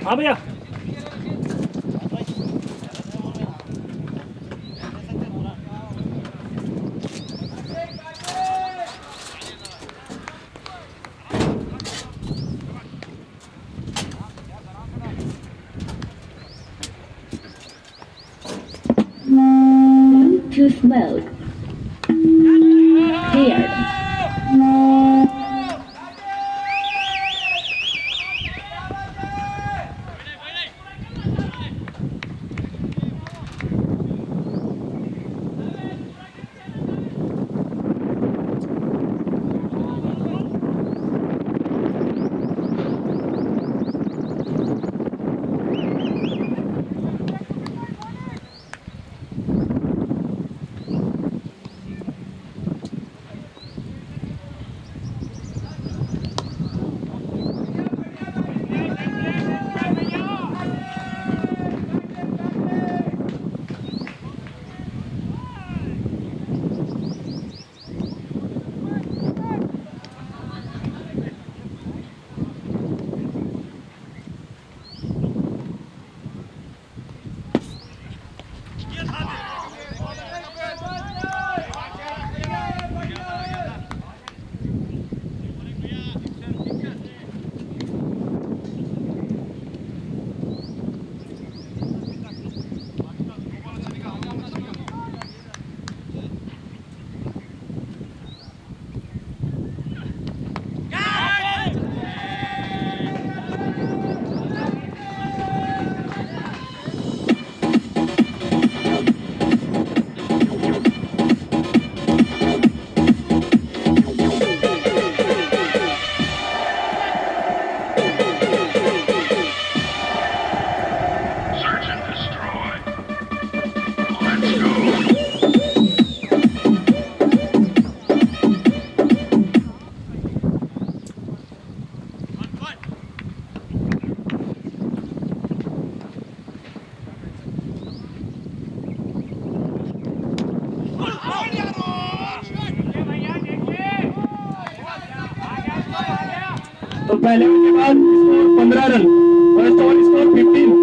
हाँ भैया। Bluetooth mode paired. तो पहले के बाद स्कोर 15 रन और इस over score 15।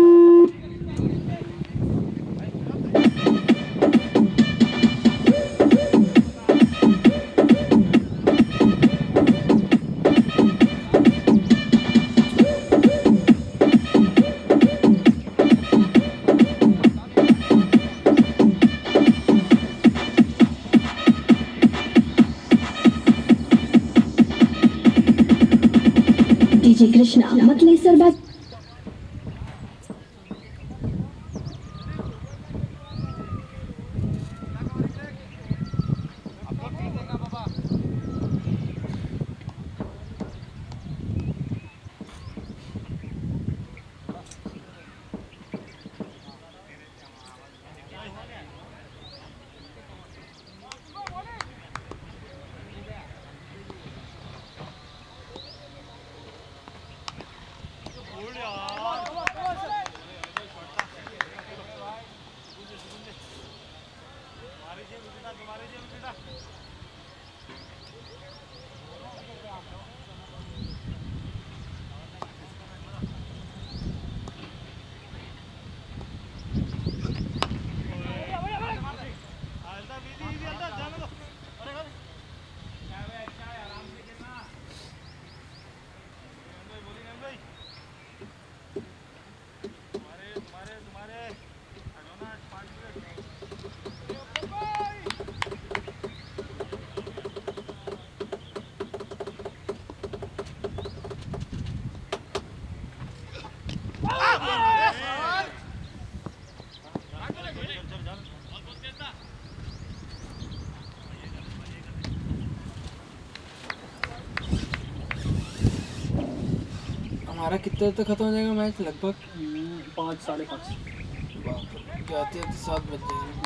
DJ Krishna, Matleser Bat. हमारा कितने तक खत्म हो जाएगा मैच लगभग? 5 साढ़े 5। क्या आते आते 7 बज जाएंगे।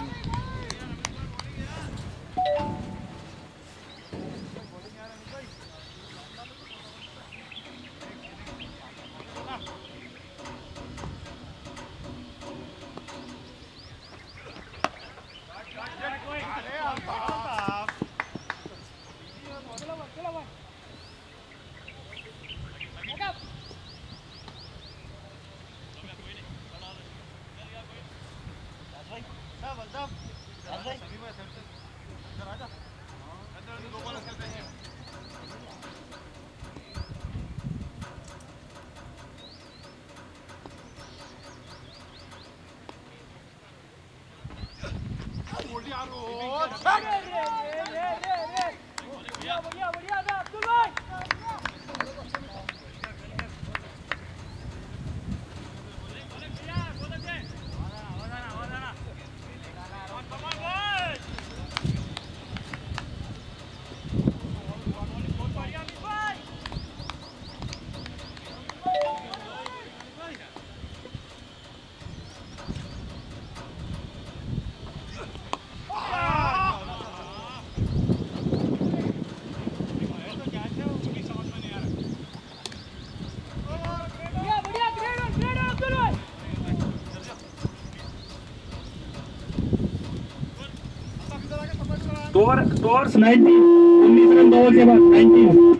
स्कोर्स 19 रन 2 ओवर के बाद 19।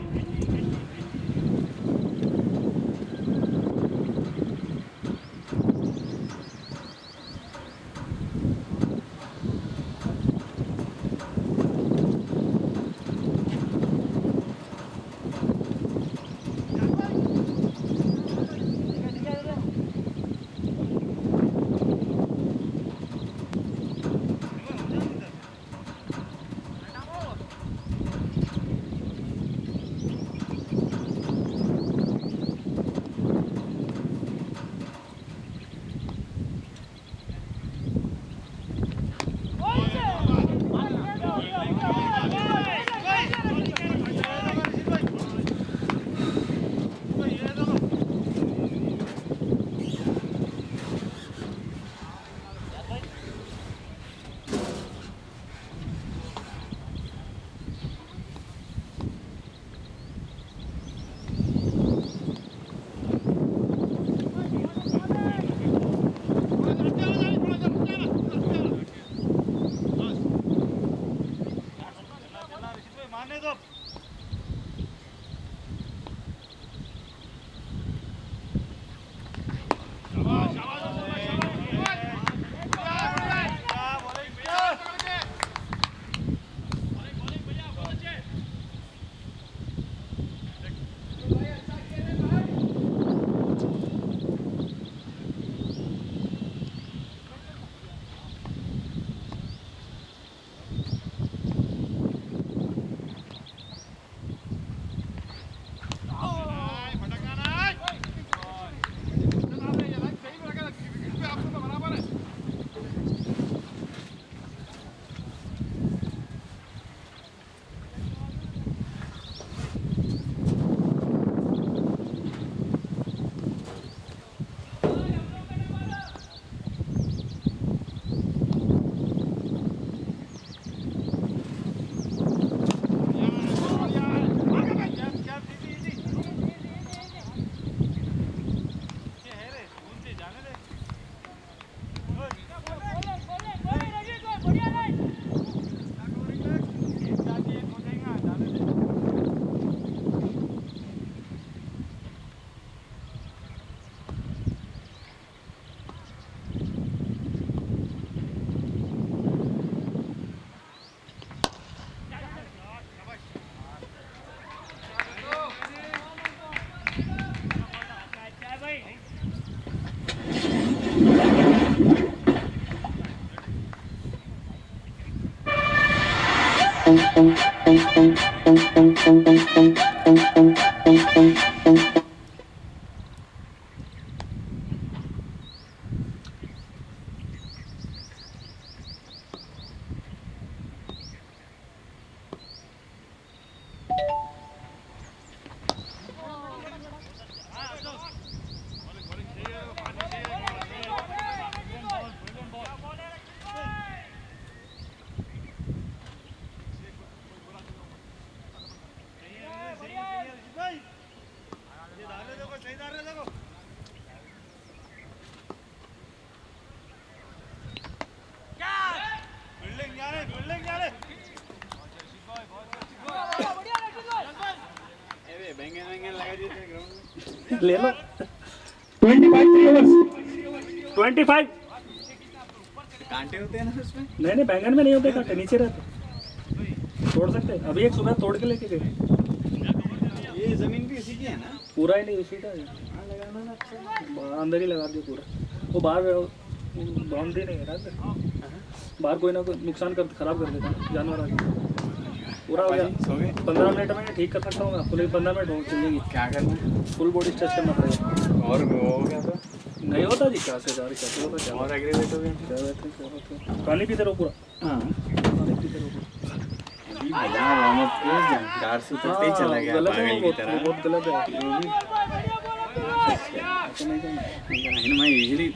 ले लो 25 3 overs 25। कांटे होते हैं ना उसमें। नहीं बैंगन में नहीं होते कांटे, नीचे रहते। तोड़ सकते हैं अभी, एक सुबह तोड़ के लेके गए। ये जमीन भी इसी की है ना? पूरा ही नहीं उसी का है। हाँ लगाना ना अच्छा। अंदर ही लगा दिया पूरा। वो बाहर बाउंड्री नहीं है ना, बाहर कोई ना कोई नुकसान कर खराब कर देता है जानवर आके। पूरा हो गया। सो गए? 15 मिनट में ठीक कर सकता हूँ मैं आपको, लेकिन 15 मिनट हो चलेगी। क्या करना है? फुल बॉडी स्ट्रेच करना पड़ेगा। और वो हो गया तो नहीं होता जी, क्या से जा रही कैसे होता, क्या और एग्रीवेट हो गया। क्या बात है, क्या बात है। पानी पीते रहो पूरा, हाँ पानी पीते रहो पूरा। अभी बिना वार्म अप किए कार से उतरते ही चला गया गलत है, पागल की बहुत तरह। बहुत गलत है। ऐसा नहीं करना। मैं यूजुअली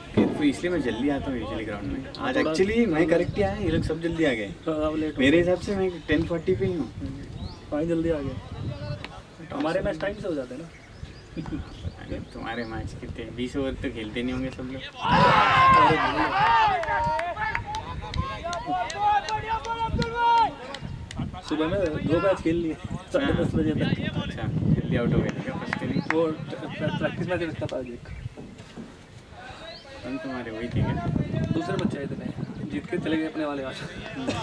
इसलिए मैं जल्दी आता हूँ यूजुअली ग्राउंड में। आज एक्चुअली मैं करेक्ट ही आया, ये लोग सब जल्दी आ गए। अब लेट हो मेरे हिसाब से मैं 10:40 पे ही हूँ। पानी जल्दी आ गया। हमारे मैच टाइम से हो जाते हैं ना। अरे तुम्हारे मैच कितने 20 ओवर तो खेलते नहीं होंगे सब लोग। सुबह में 2 मैच खेल लिए 10:30 बजे तक। अच्छा जल्दी आउट हो गए क्या फर्स्ट इनिंग? वो प्रैक्टिस मैच रखता था एक। हम तुम्हारे वही थे क्या? दूसरे बच्चे इतने जीत के चले गए अपने वाले आज।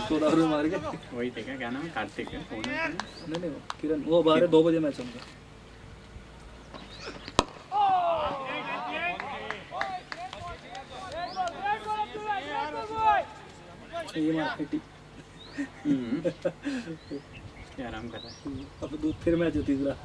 14 ओवर में मार के। वही थे क्या? क्या नाम है? कार्तिक है? कौन है? नहीं वो किरण, वो बाहर 2 बजे मैच होगा। ये मार 80। क्या आराम कर रहा है? अब दूध फिर मैच है तीसरा।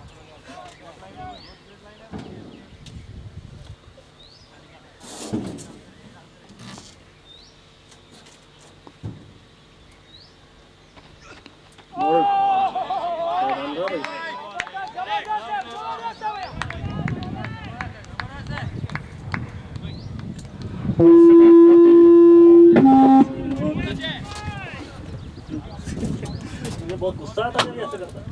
मुझे बहुत गुस्सा आता है जब ये ऐसे करता है।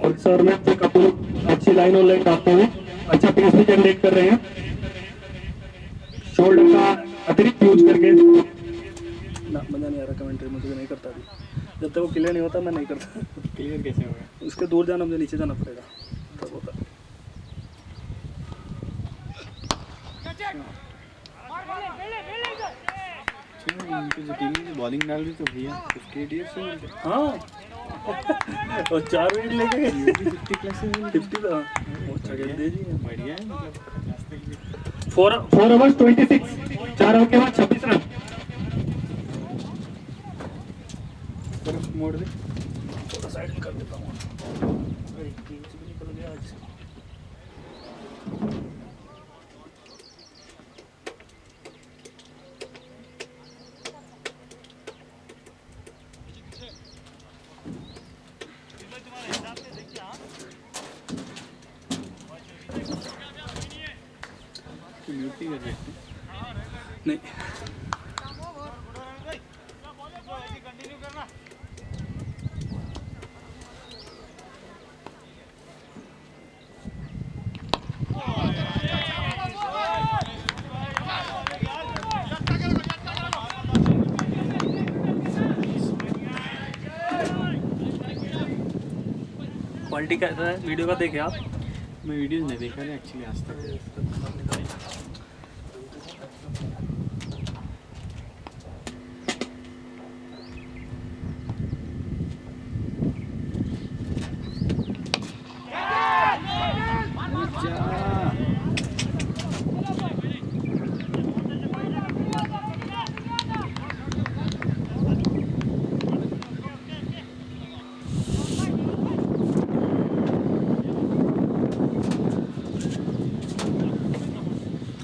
और सर में से कपूर अच्छी लाइन और लाइन काटते हुए अच्छा पेस भी जनरेट कर रहे हैं, शोल्डर का अतिरिक्त यूज करके। ना मज़ा नहीं आ रहा कमेंट्री, मुझे नहीं करता अभी। जब तक वो क्लियर नहीं होता मैं नहीं करता। क्लियर कैसे हो गया? उसके दूर जाना, मुझे नीचे जाना पड़ेगा तब होता है। उनकी जो टीम में बॉलिंग डाल रही तो भैया 58 ईयर्स से मिलते हाँ और 4 विकेट लेके गए। 50 प्लस से मिलते 50 था अच्छा खेल दे जी। बढ़िया है मतलब आज तक भी 4 overs 26, 4 ओवर के बाद 26 रन। तरफ मोड़ दे। थोड़ा साइड कर देता हूँ। अरे कैच भी निकल गया आज। म्यूट ही कर सकते हैं। नहीं क्वालिटी कैसा है वीडियो का, देखे आप? मैं वीडियोस नहीं देखा है एक्चुअली आज तक।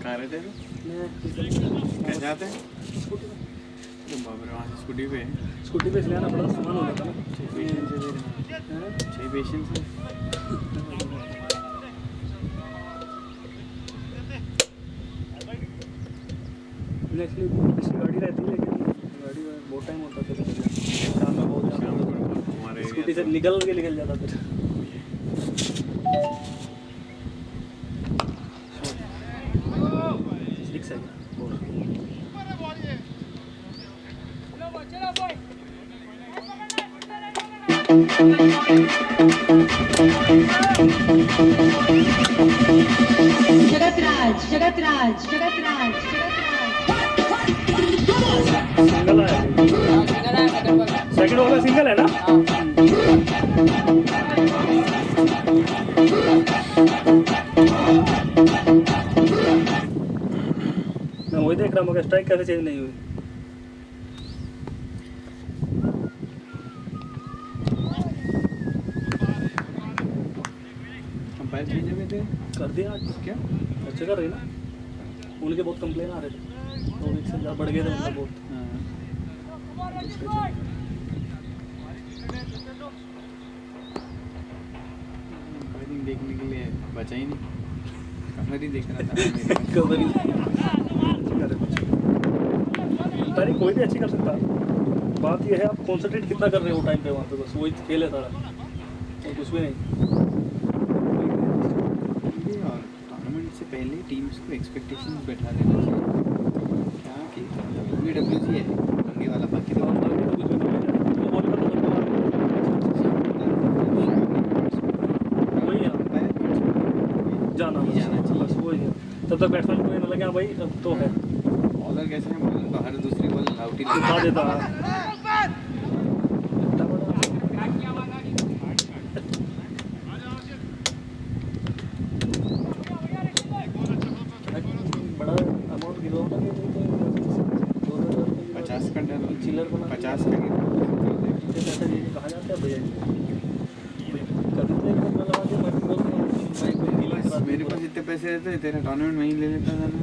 कहाँ रहते हैं? कहाँ जाते हैं? तो बाबर वहाँ से स्कूटी पे है। स्कूटी पे इसलिए आना पड़ा, सामान हो जाता ना। पेशेंस है तेरे, चाहिए पेशेंस है। एक्चुअली पिछली गाड़ी रहती है, लेकिन गाड़ी में बहुत टाइम होता है, शाम में बहुत शाम ज़्यादा को हमारे स्कूटी से एरिया निकल जाता फिर। सिक्स है क्या? जगतराज जगतराज जगतराज सिंगल आया सेकंड वाला सिंगल है ना मैं वही देख रहा हूँ मगर स्ट्राइक कैसे चेंज नहीं हुई अंपायर चेंज हुए थे कर दिया आज क्या अच्छे कर रही ना उनके बहुत कंप्लेन आ रहे थे 2 वीक से ज़्यादा बढ़ गए थे उनका बहुत अंपायरिंग देखने के लिए बचा ही नहीं कमर ही देख रहा था कवर ही अरे कोई भी अच्छी कर सकता है बात यह है आप कॉन्सेंट्रेट कितना कर रहे हो टाइम पे वहाँ पे बस वही खेल है सारा और कुछ भी नहीं और टूर्नामेंट से पहले टीम्स को एक्सपेक्टेशंस बैठा देना चाहिए क्या कि WWG है लंबी वाला बाकी तो वही है जाना जाना चाहिए। बस वही है तब तक बैट्समैन को ये ना लगे हाँ भाई अब तो है बॉलर कैसे है बॉलर तो हर दूसरी बॉल आउट ही उठा देता है बड़ा अमाउंट गिरो 50 का डर चिल्लर बना 50 का गिरा पैसा दीजिए कहाँ जाते हैं भैया कभी तो एक बंदा लगा दिया मैं बोलता हूँ मेरे पास इतने पैसे रहते हैं तेरा टूर्नामेंट वहीं ले लेता था ना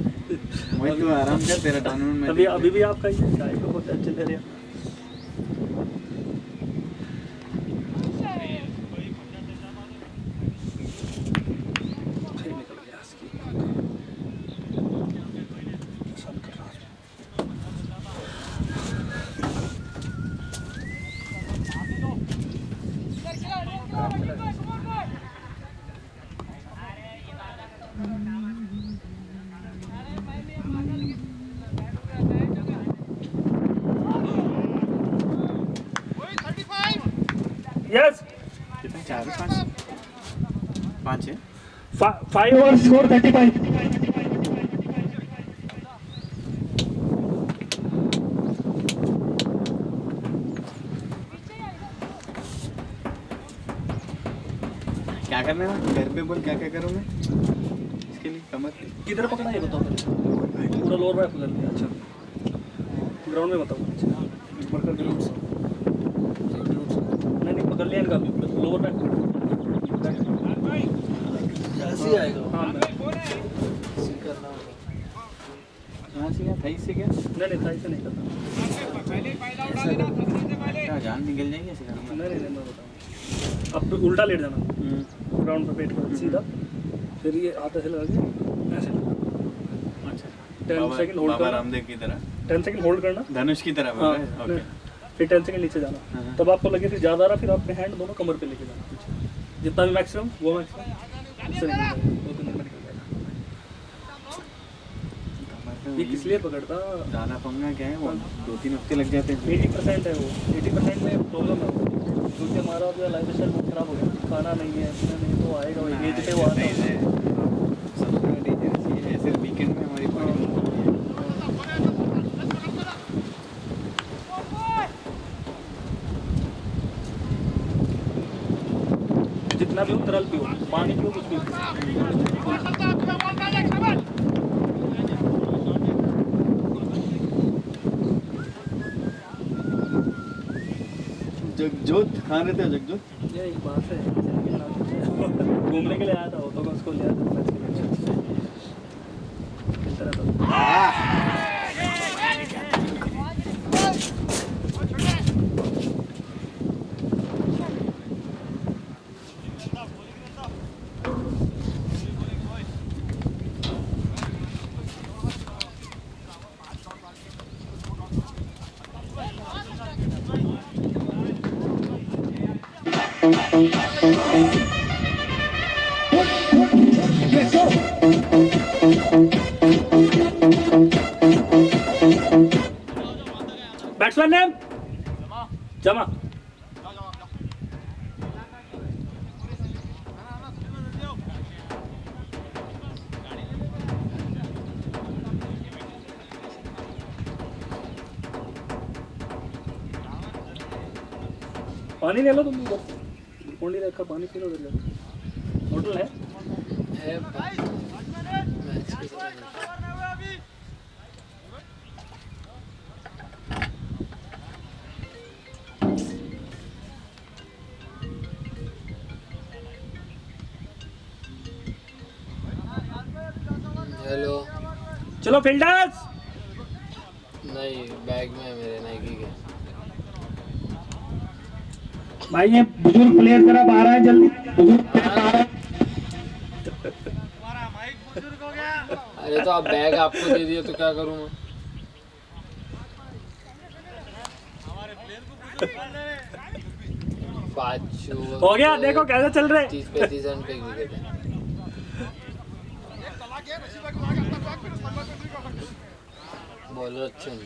वही तो आराम कर तेरा टूर्नामेंट में अभी अभी भी आपका ही है चाय को बहुत अच्छे ले रहे हैं निकल गया इसकी पसंद कर रहा हूँ यस कितना 4 5 है 5 overs score 35. क्या करना है घर पे बोल क्या क्या करूँ मैं इसके लिए कमर किधर पकड़ा ये बताओ पहले पूरा लोअर बैक उधर लिया अच्छा ग्राउंड में बताओ अच्छा ऊपर कर ग्लूट्स नहीं पकड़ लिया इनका लोअर बैक ऐसे ही आएगा हाँ कहाँ से क्या थाई से क्या नहीं थाई से नहीं करता क्या जान निकल जाएगी ऐसे करूँगा नहीं मैं बताऊँ अब तो उल्टा लेट जाना ग्राउंड पे पेट पर सीधा फिर ये आधा से लगा के ऐसे अच्छा 10 सेकंड होल्ड बाबा करना रामदेव की तरह 10 सेकंड होल्ड करना धनुष की तरह बोल रहे हैं हाँ, ओके फिर 10 सेकंड नीचे जाना हाँ। तब आपको लगे फिर ज़्यादा आ रहा फिर अपने हैंड दोनों कमर पे लेके जाना पीछे जितना भी मैक्सिमम वो मैक्सिमम उससे निकल जाएगा 2-3 मिनट निकल जाएगा ये किस लिए पकड़ता ज़्यादा पंगा क्या है वो 2-3 हफ्ते लग जाते हैं 80% है वो 80% में प्रॉब्लम है क्योंकि हमारा जो लाइफ स्टाइल बहुत खराब हो गया खाना नहीं है पीना नहीं है तो आएगा वही एज पे वो आता है सबसे बड़ा डेंजरस ये है सिर्फ वीकेंड में हमारी बॉडी मूव होती है जितना भी हो तरल पियो पानी पियो कुछ भी जगजोत कहाँ रहते हो जगजोत ये एक बात है घूमने के लिए आया था वो तो मैं उसको ले आया था मैच के लिए खेलता रहता था बैट्समैन नेम जमा पानी ले लो तुम उधर कोनी रखा पानी पी लो उधर जाके होटल है मैच के समय हेलो चलो फील्डर्स नहीं बैग में है मेरे नाइकी के भाई ये बुजुर्ग प्लेयर जरा बाहर आए जल्दी, बुजुर्ग प्लेयर बाहर आए। अरे तो आप बैग आपको दे दिए तो क्या करूँ मैं पाँचू हो गया देखो कैसे चल रहे 30-35 रन पे विकेट है बॉलर अच्छे हैं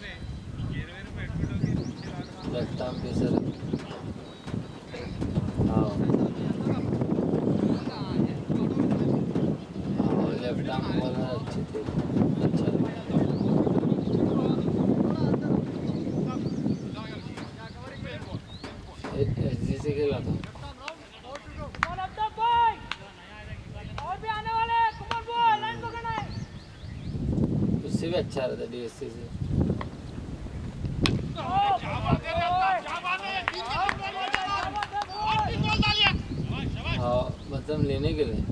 लेफ्ट आर्म पेसर है हाँ लेफ्ट आर्म बॉलर अच्छे थे अच्छा एसजी से खेला था उससे भी अच्छा रहता डीएससी से हाँ मतलब लेने के लिए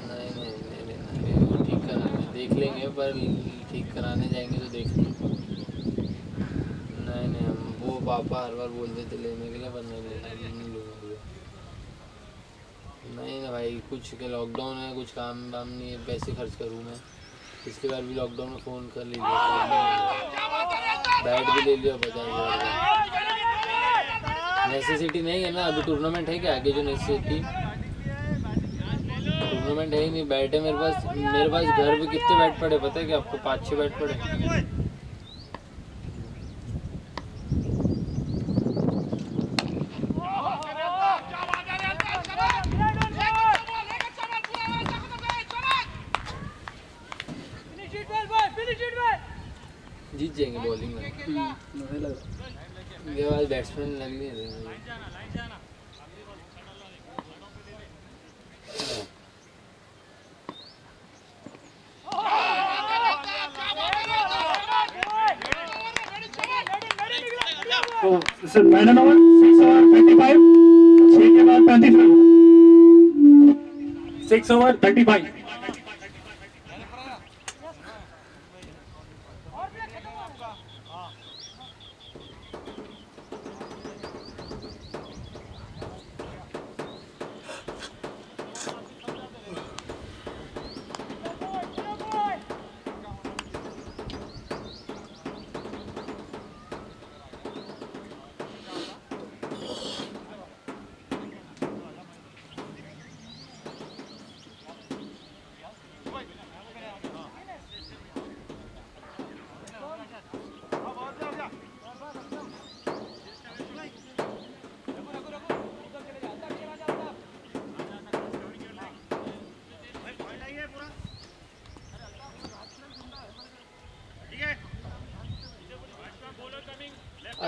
नहीं वो ठीक कराने देख लेंगे पर ठीक कराने जाएंगे तो देख लेंगे नहीं हम वो पापा हर बार बोलते थे लेने के लिए पर नहीं लूँगा नहीं ना भाई कुछ के लॉकडाउन है कुछ काम वाम नहीं है पैसे खर्च करूँ मैं पिछली बार भी लॉकडाउन में फ़ोन कर लीजिए बैट भी ले लिया 50,000 नेसेसिटी नहीं है ना अभी टूर्नामेंट है क्या आगे जो नेसेसिटी टूर्नामेंट है ही नहीं बैट है मेरे पास घर पे कितने बैट पड़े पता है कि आपको 5-6 बैट पड़े जीत जाएंगे बॉलिंग में ये वाले बैट्समैन लग नहीं रहे तो this is final over, 6 over 25, 6 के बाद 35 रन, 6 over 35।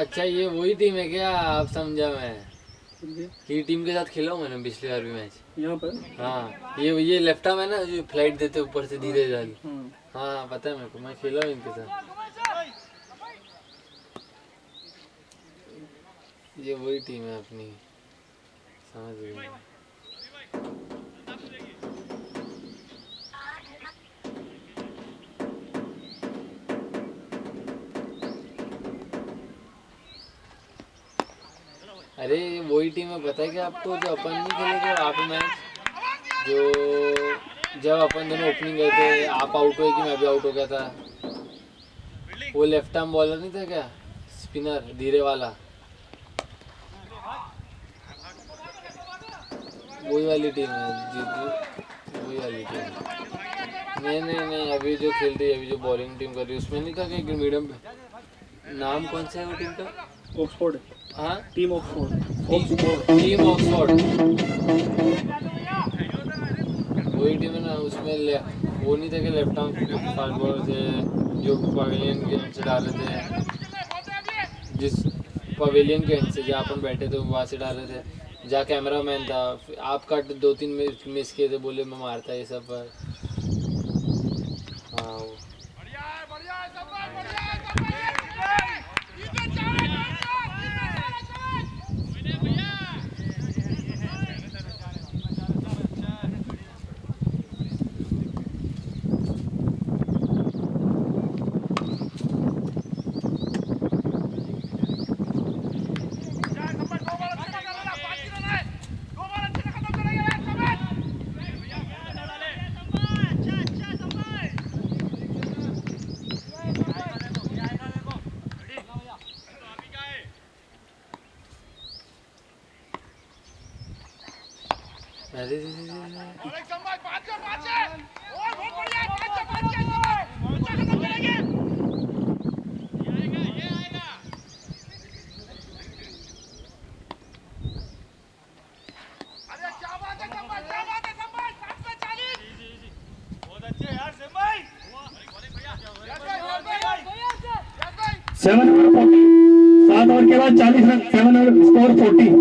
अच्छा ये वही टीम है क्या आप समझा मैं ये टीम के साथ खेला हूँ मैंने पिछली बार भी मैच यहाँ पर हाँ ये लेफ्ट आर्म है ना जो फ्लाइट देते ऊपर से धीरे जाली हाँ पता है मेरे को मैं खेला हूँ इनके साथ ये वही टीम है अपनी समझ गए अरे वही टीम है पता है कि आपको जो अपन नहीं खेले थे आप मैच जो जब अपन दोनों ओपनिंग गए थे आप आउट हुए कि मैं भी आउट हो गया था वो लेफ्ट आर्म बॉलर नहीं था क्या स्पिनर धीरे वाला वही वाली टीम है वही वाली टीम नहीं अभी जो खेल रही है अभी जो बॉलिंग टीम कर रही है उसमें नहीं था क्या मीडियम पे नाम कौन सा है वो टीम का? ऑक्सफोर्ड है, हाँ, टीम ऑक्सफोर्ड। Team Oxford. वही टीम है ना, उसमें वो नहीं था कि लेफ्ट आर्म फास्ट बॉलर थे जो पवेलियन के एंड से डाल रहे थे, जिस पवेलियन के एंड से जहाँ अपन बैठे थे वहाँ से डाल रहे थे, जहाँ कैमरा मैन था। आप कट 2-3 मिस किए थे, बोले मैं मारता ये सब पर। हाँ वो अरे सेवन ओवर 40, 7 ओवर के बाद 40 रन, 7 ओवर स्कोर 40।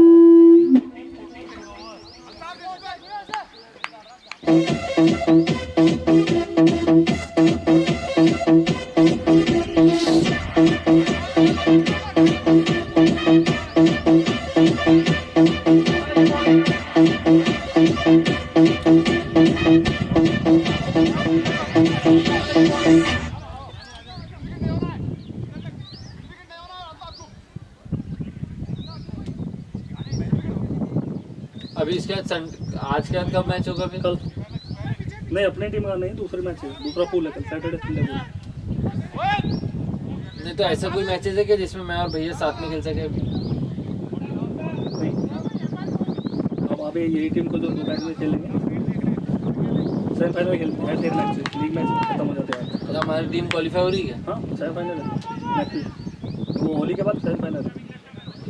अभी इसके बाद आज के बाद कब मैच होगा फिर? कल नहीं, अपनी टीम का नहीं, दूसरे मैच है, दूसरा पूल है कल, सैटरडे संडे पूल। नहीं तो ऐसा कोई मैचेस है क्या जिसमें मैं और भैया साथ में खेल सके? नहीं, अब अभी यही टीम को जो मैच में खेलेंगे, सेमीफाइनल खेलते हैं, 3 मैच लीग मैच खत्म हो जाते हैं। अच्छा, हमारी टीम क्वालिफाई हो रही है? हाँ, सेमीफाइनल है नेक्स्ट वीक, वो होली के बाद सेमीफाइनल है।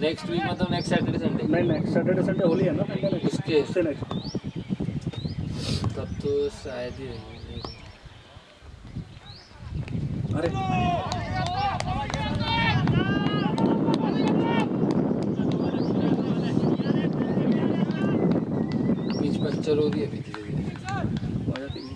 नेक्स्ट वीक मतलब नेक्स्ट सैटरडे संडे? नहीं, नेक्स्ट सैटरडे संडे होली है ना, फाइनल है उसके उससे नेक्स्ट। तब तो शायद ही रहेंगे। अरे पिच पंचर हो रही है अभी धीरे धीरे। हो जाती है।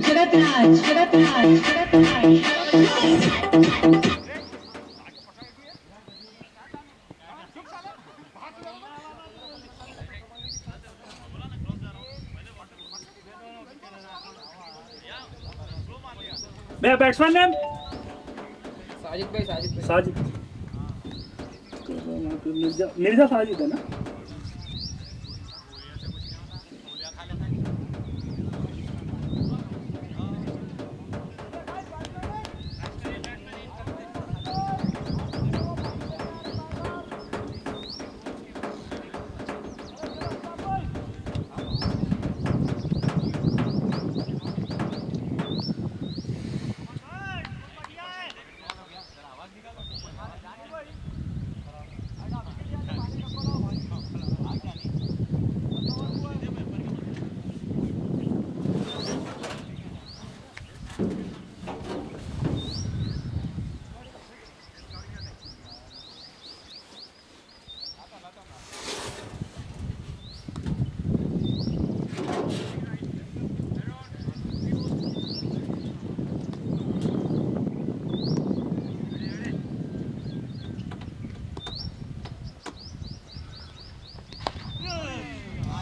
जगतराज जगतराज जगतराज मेरा बैट्समैन नेम साजिद भाई, साजिद भाई। साजिद। मिर्जा मिर्जा साजिद है ना?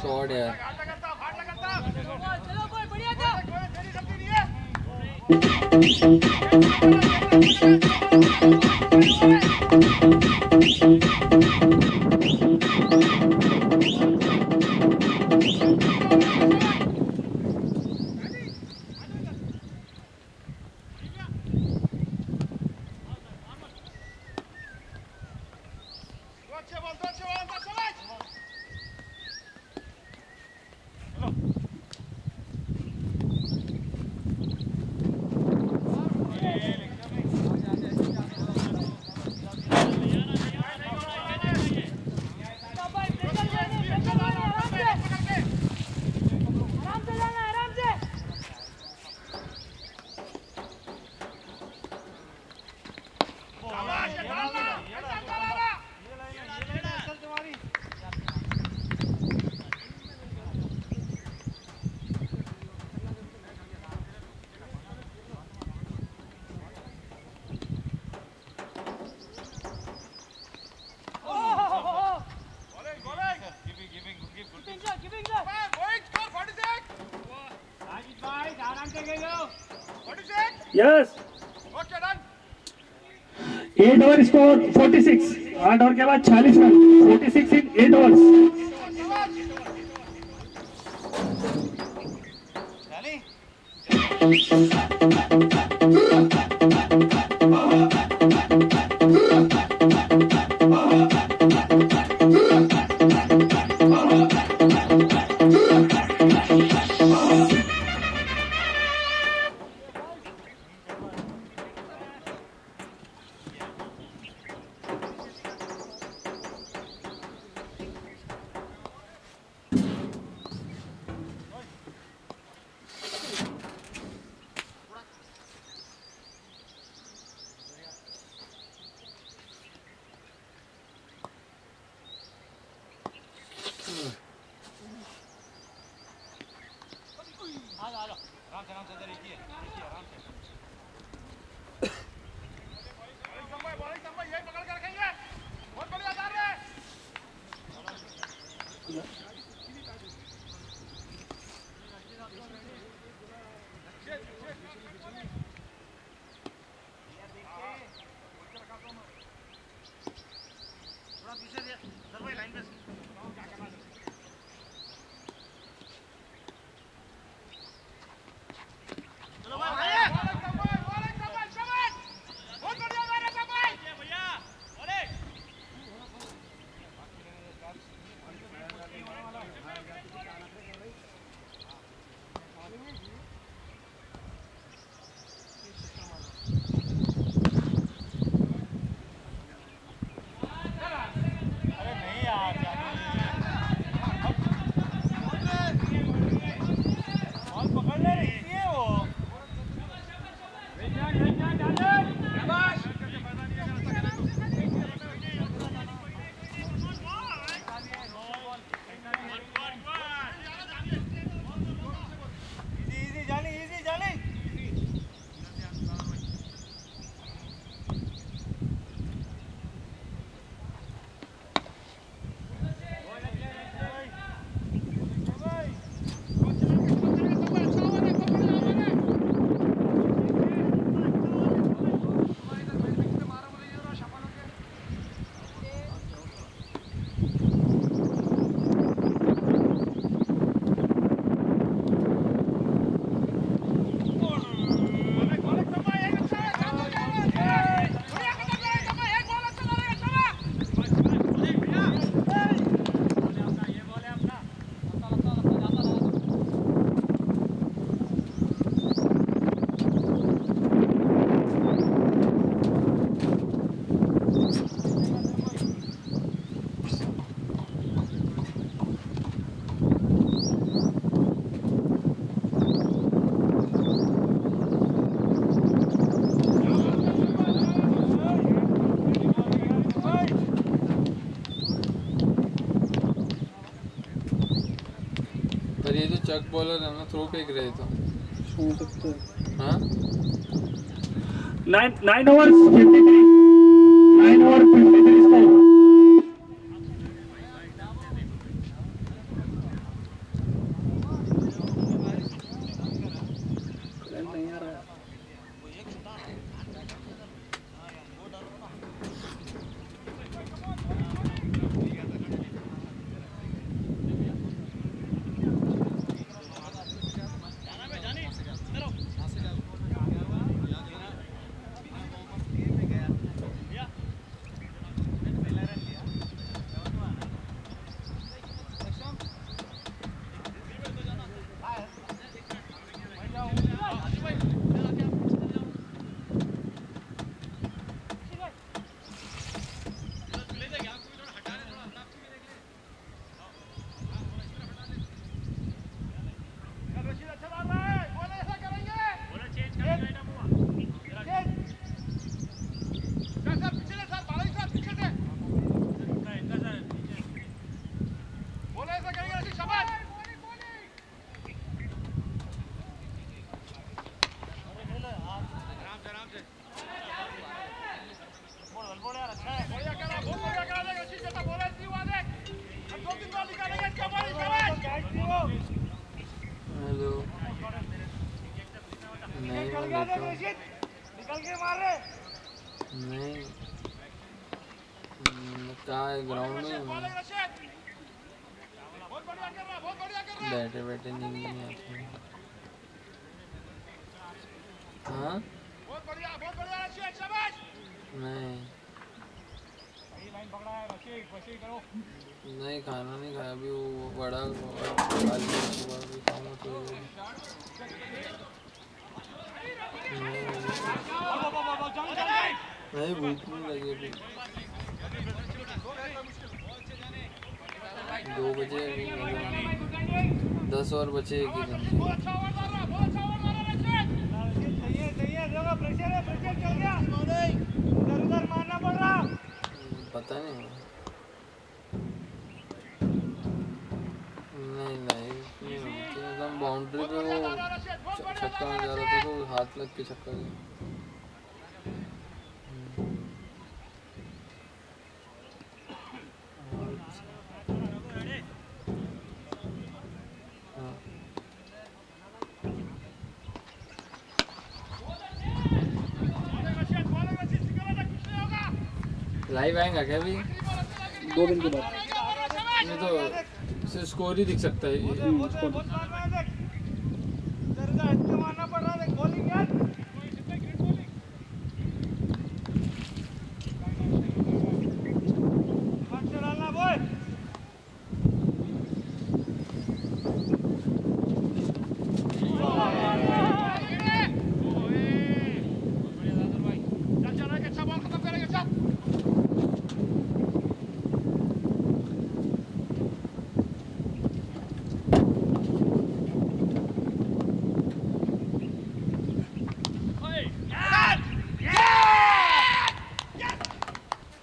शॉट यार. Yes 8 over score 46. 8 ओवर के बाद 40 रन. 46 इन 8 ओवर्स. बॉलर है ना, थ्रो फेंक रहे तो हो सकता है। हाँ 9 overs 53. 9 over 53 score. करंट नहीं आ रहा है। हेलो नहीं मैं लेता हूँ नहीं कहाँ है ग्राउंड में हूँ मैं। बैठे बैठे नींद नहीं आती है। हाँ नहीं नहीं खाना नहीं खाया अभी, वो बड़ा खा लिया सुबह भी खाना तो नहीं भूख नहीं लगी अभी। 2 बजे अभी 10 और बचे एक ही घंटे। पता नहीं नहीं नहीं एकदम बाउंड्री पे वो छक्का में जा रहा था तो हाथ लग के छक्का गया। हाँ लाइव आएगा क्या अभी? 2 दिन के बाद। नहीं तो सिर्फ स्कोर ही दिख सकता है ये।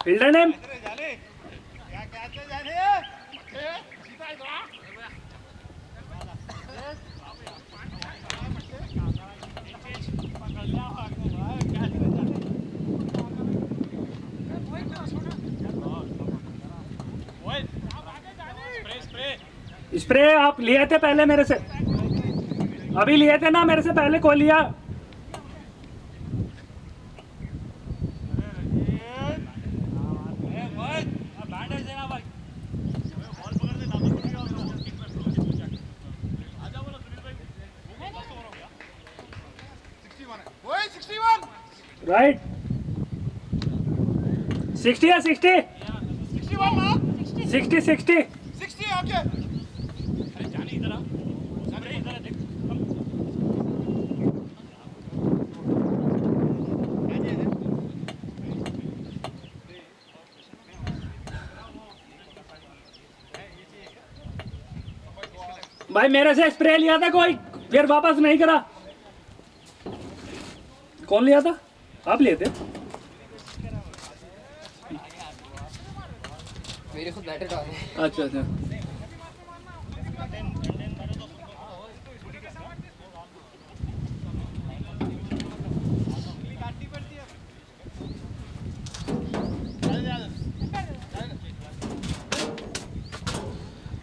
Fielder name? स्प्रे आप लिए थे पहले मेरे से, अभी लिए थे ना मेरे से पहले, कॉल लिया। राइट 60 या 60 60 60 भाई मेरे से स्प्रे लिया था कोई, फिर वापस नहीं करा। कौन लिया था? आप लिए थे? मेरे खुद बैटर डाले। अच्छा अच्छा।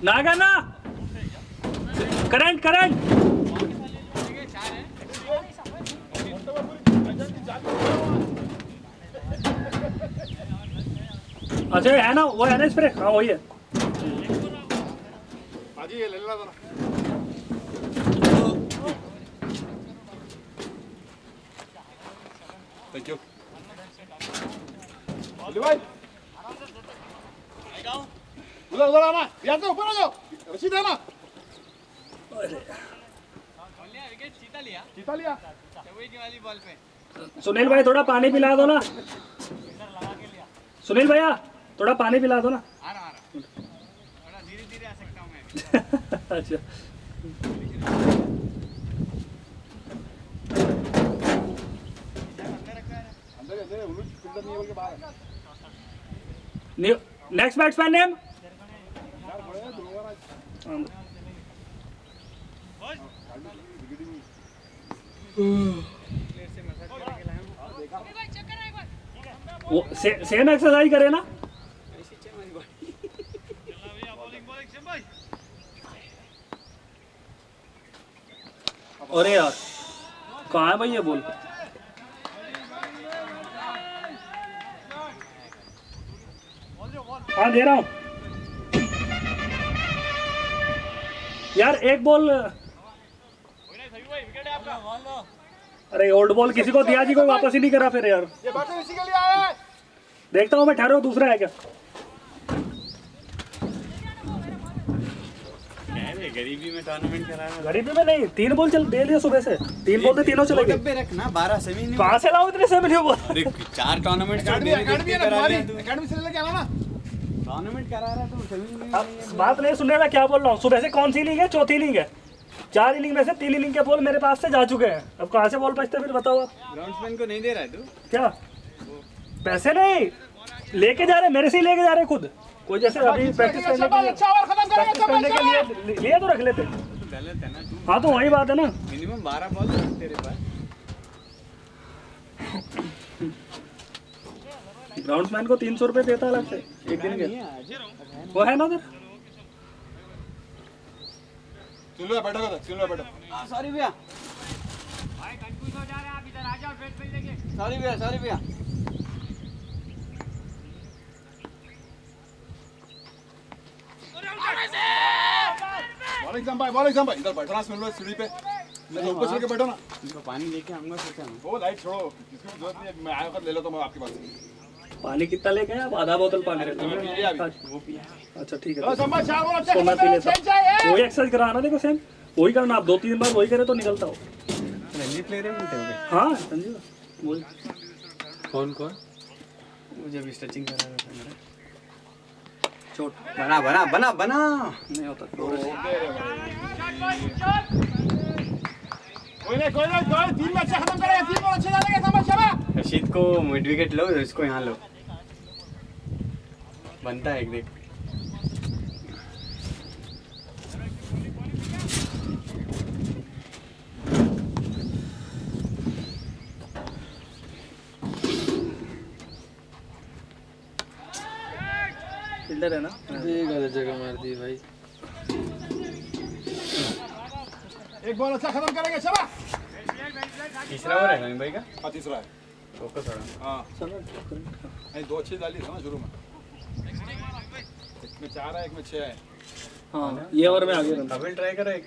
नागा ना करंट करंट अच्छा है ना, वो है ना स्प्रे, हाँ वही है। थैंक यू उधर उधर आना, यहाँ से ऊपर आ जाओ, रशीद है ना। जीता लिया सुनील भाई थोड़ा पानी पिला दो ना, सुनील भैया थोड़ा पानी पिला दो ना। धीरे-धीरे आ सकता हूँ मैं। अच्छा अंदर अंदर उलूट फिल्टर नहीं बोल के बाहर नेक्स्ट बैट्समैन नेम वो सेम एक्सरसाइज करे ना। अरे यार कहाँ है भाई ये बॉल? हाँ दे रहा हूँ यार, एक बॉल। अरे ओल्ड बॉल किसी को दिया जी, कोई वापस ही नहीं करा फिर यार। ये बर्तन इसी के लिए आया है। देखता हूँ मैं, ठहरो दूसरा है क्या? गरीबी में टूर्नामेंट करा रहा है। गरीबी में नहीं, 3 बॉल चल दे लिया सुबह से, 3 बॉल से तीनों चले गए। डब्बे रखना 12 सेमी नहीं। कहाँ से लाऊं इतने सेमी बॉल? 4 टूर्नामेंट एकेडमी है ना तुम्हारी, एकेडमी से लेके आना ना। टूर्नामेंट करा रहा है तो सेमी नहीं। अब बात नहीं सुन रहे, मैं क्या बोल रहा हूँ? सुबह से कौन सी इनिंग है? चौथी इनिंग है। 4 इनिंग में से 3 इनिंग के बॉल मेरे पास से जा चुके हैं। अब कहाँ से बॉल बचते फिर बताओ आप? ग्राउंड्समैन को नहीं दे रहा है तू? क्या पैसे नहीं लेके जा रहे, मेरे से ही लेके जा रहे खुद। कोई जैसे अभी प्रैक्टिस करने के लिए, अच्छा ओवर खत्म प्रैक्टिस करने के लिए लिए तो रख लेते। गलत है ना तू। हाँ तो वही बात है ना। मिनिमम 12 बॉल रख तेरे पास। ग्राउंड्समैन को 300 रुपये देता अलग से एक दिन के। वो है ना उधर। सुन लो बैठो उधर, सुन लो बैठो। सॉरी भैया, सॉरी भैया। बॉल एग्जाम भाई इधर बैठना सुन लो सीढ़ी पे। मैं ऊपर चल के बैठो ना। इनको पानी लेके आऊंगा सोचा मैं। वो लाइट छोड़ो, किसकी भी जरूरत नहीं है। मैं आया कर ले लो तो मैं आपके पास। पानी कितना लेके आए आप? आधा बोतल पानी रहता मैं पी लिया अभी। है। अच्छा ठीक चलो है, संभाल, 4 बॉल तो मैं पी लेता अच्छे चाहिए। हूँ। वही एक्सरसाइज कराना, देखो सेम वही करना। आप 2-3 बार वही करे तो निकलता हो। रणजी प्लेयर है मिलते होंगे। हाँ संजीव वही। कौन मुझे भी स्ट्रेचिंग करा रहा था मेरा। चोट बना नहीं होता। कोई नहीं 3 मैच खत्म करेगा, 3 बॉल अच्छे डालेंगे। संभाल शाबाश। रशीद को मिड विकेट लो, इसको यहाँ लो, बनता है एक देख। फील्डर है ना। ये गलत जगह मार दी भाई। एक बॉल अच्छा खत्म करेंगे शाबाश। तीसरा ओवर है रहीम भाई का। हाँ तीसरा है। फोकस हो रहा हाँ चलो नहीं 2 अच्छी डाली थी ना शुरू में। एक में 4 है, एक में 6 है। हाँ ये ओवर में आगे है। अभी ट्राई करो एक।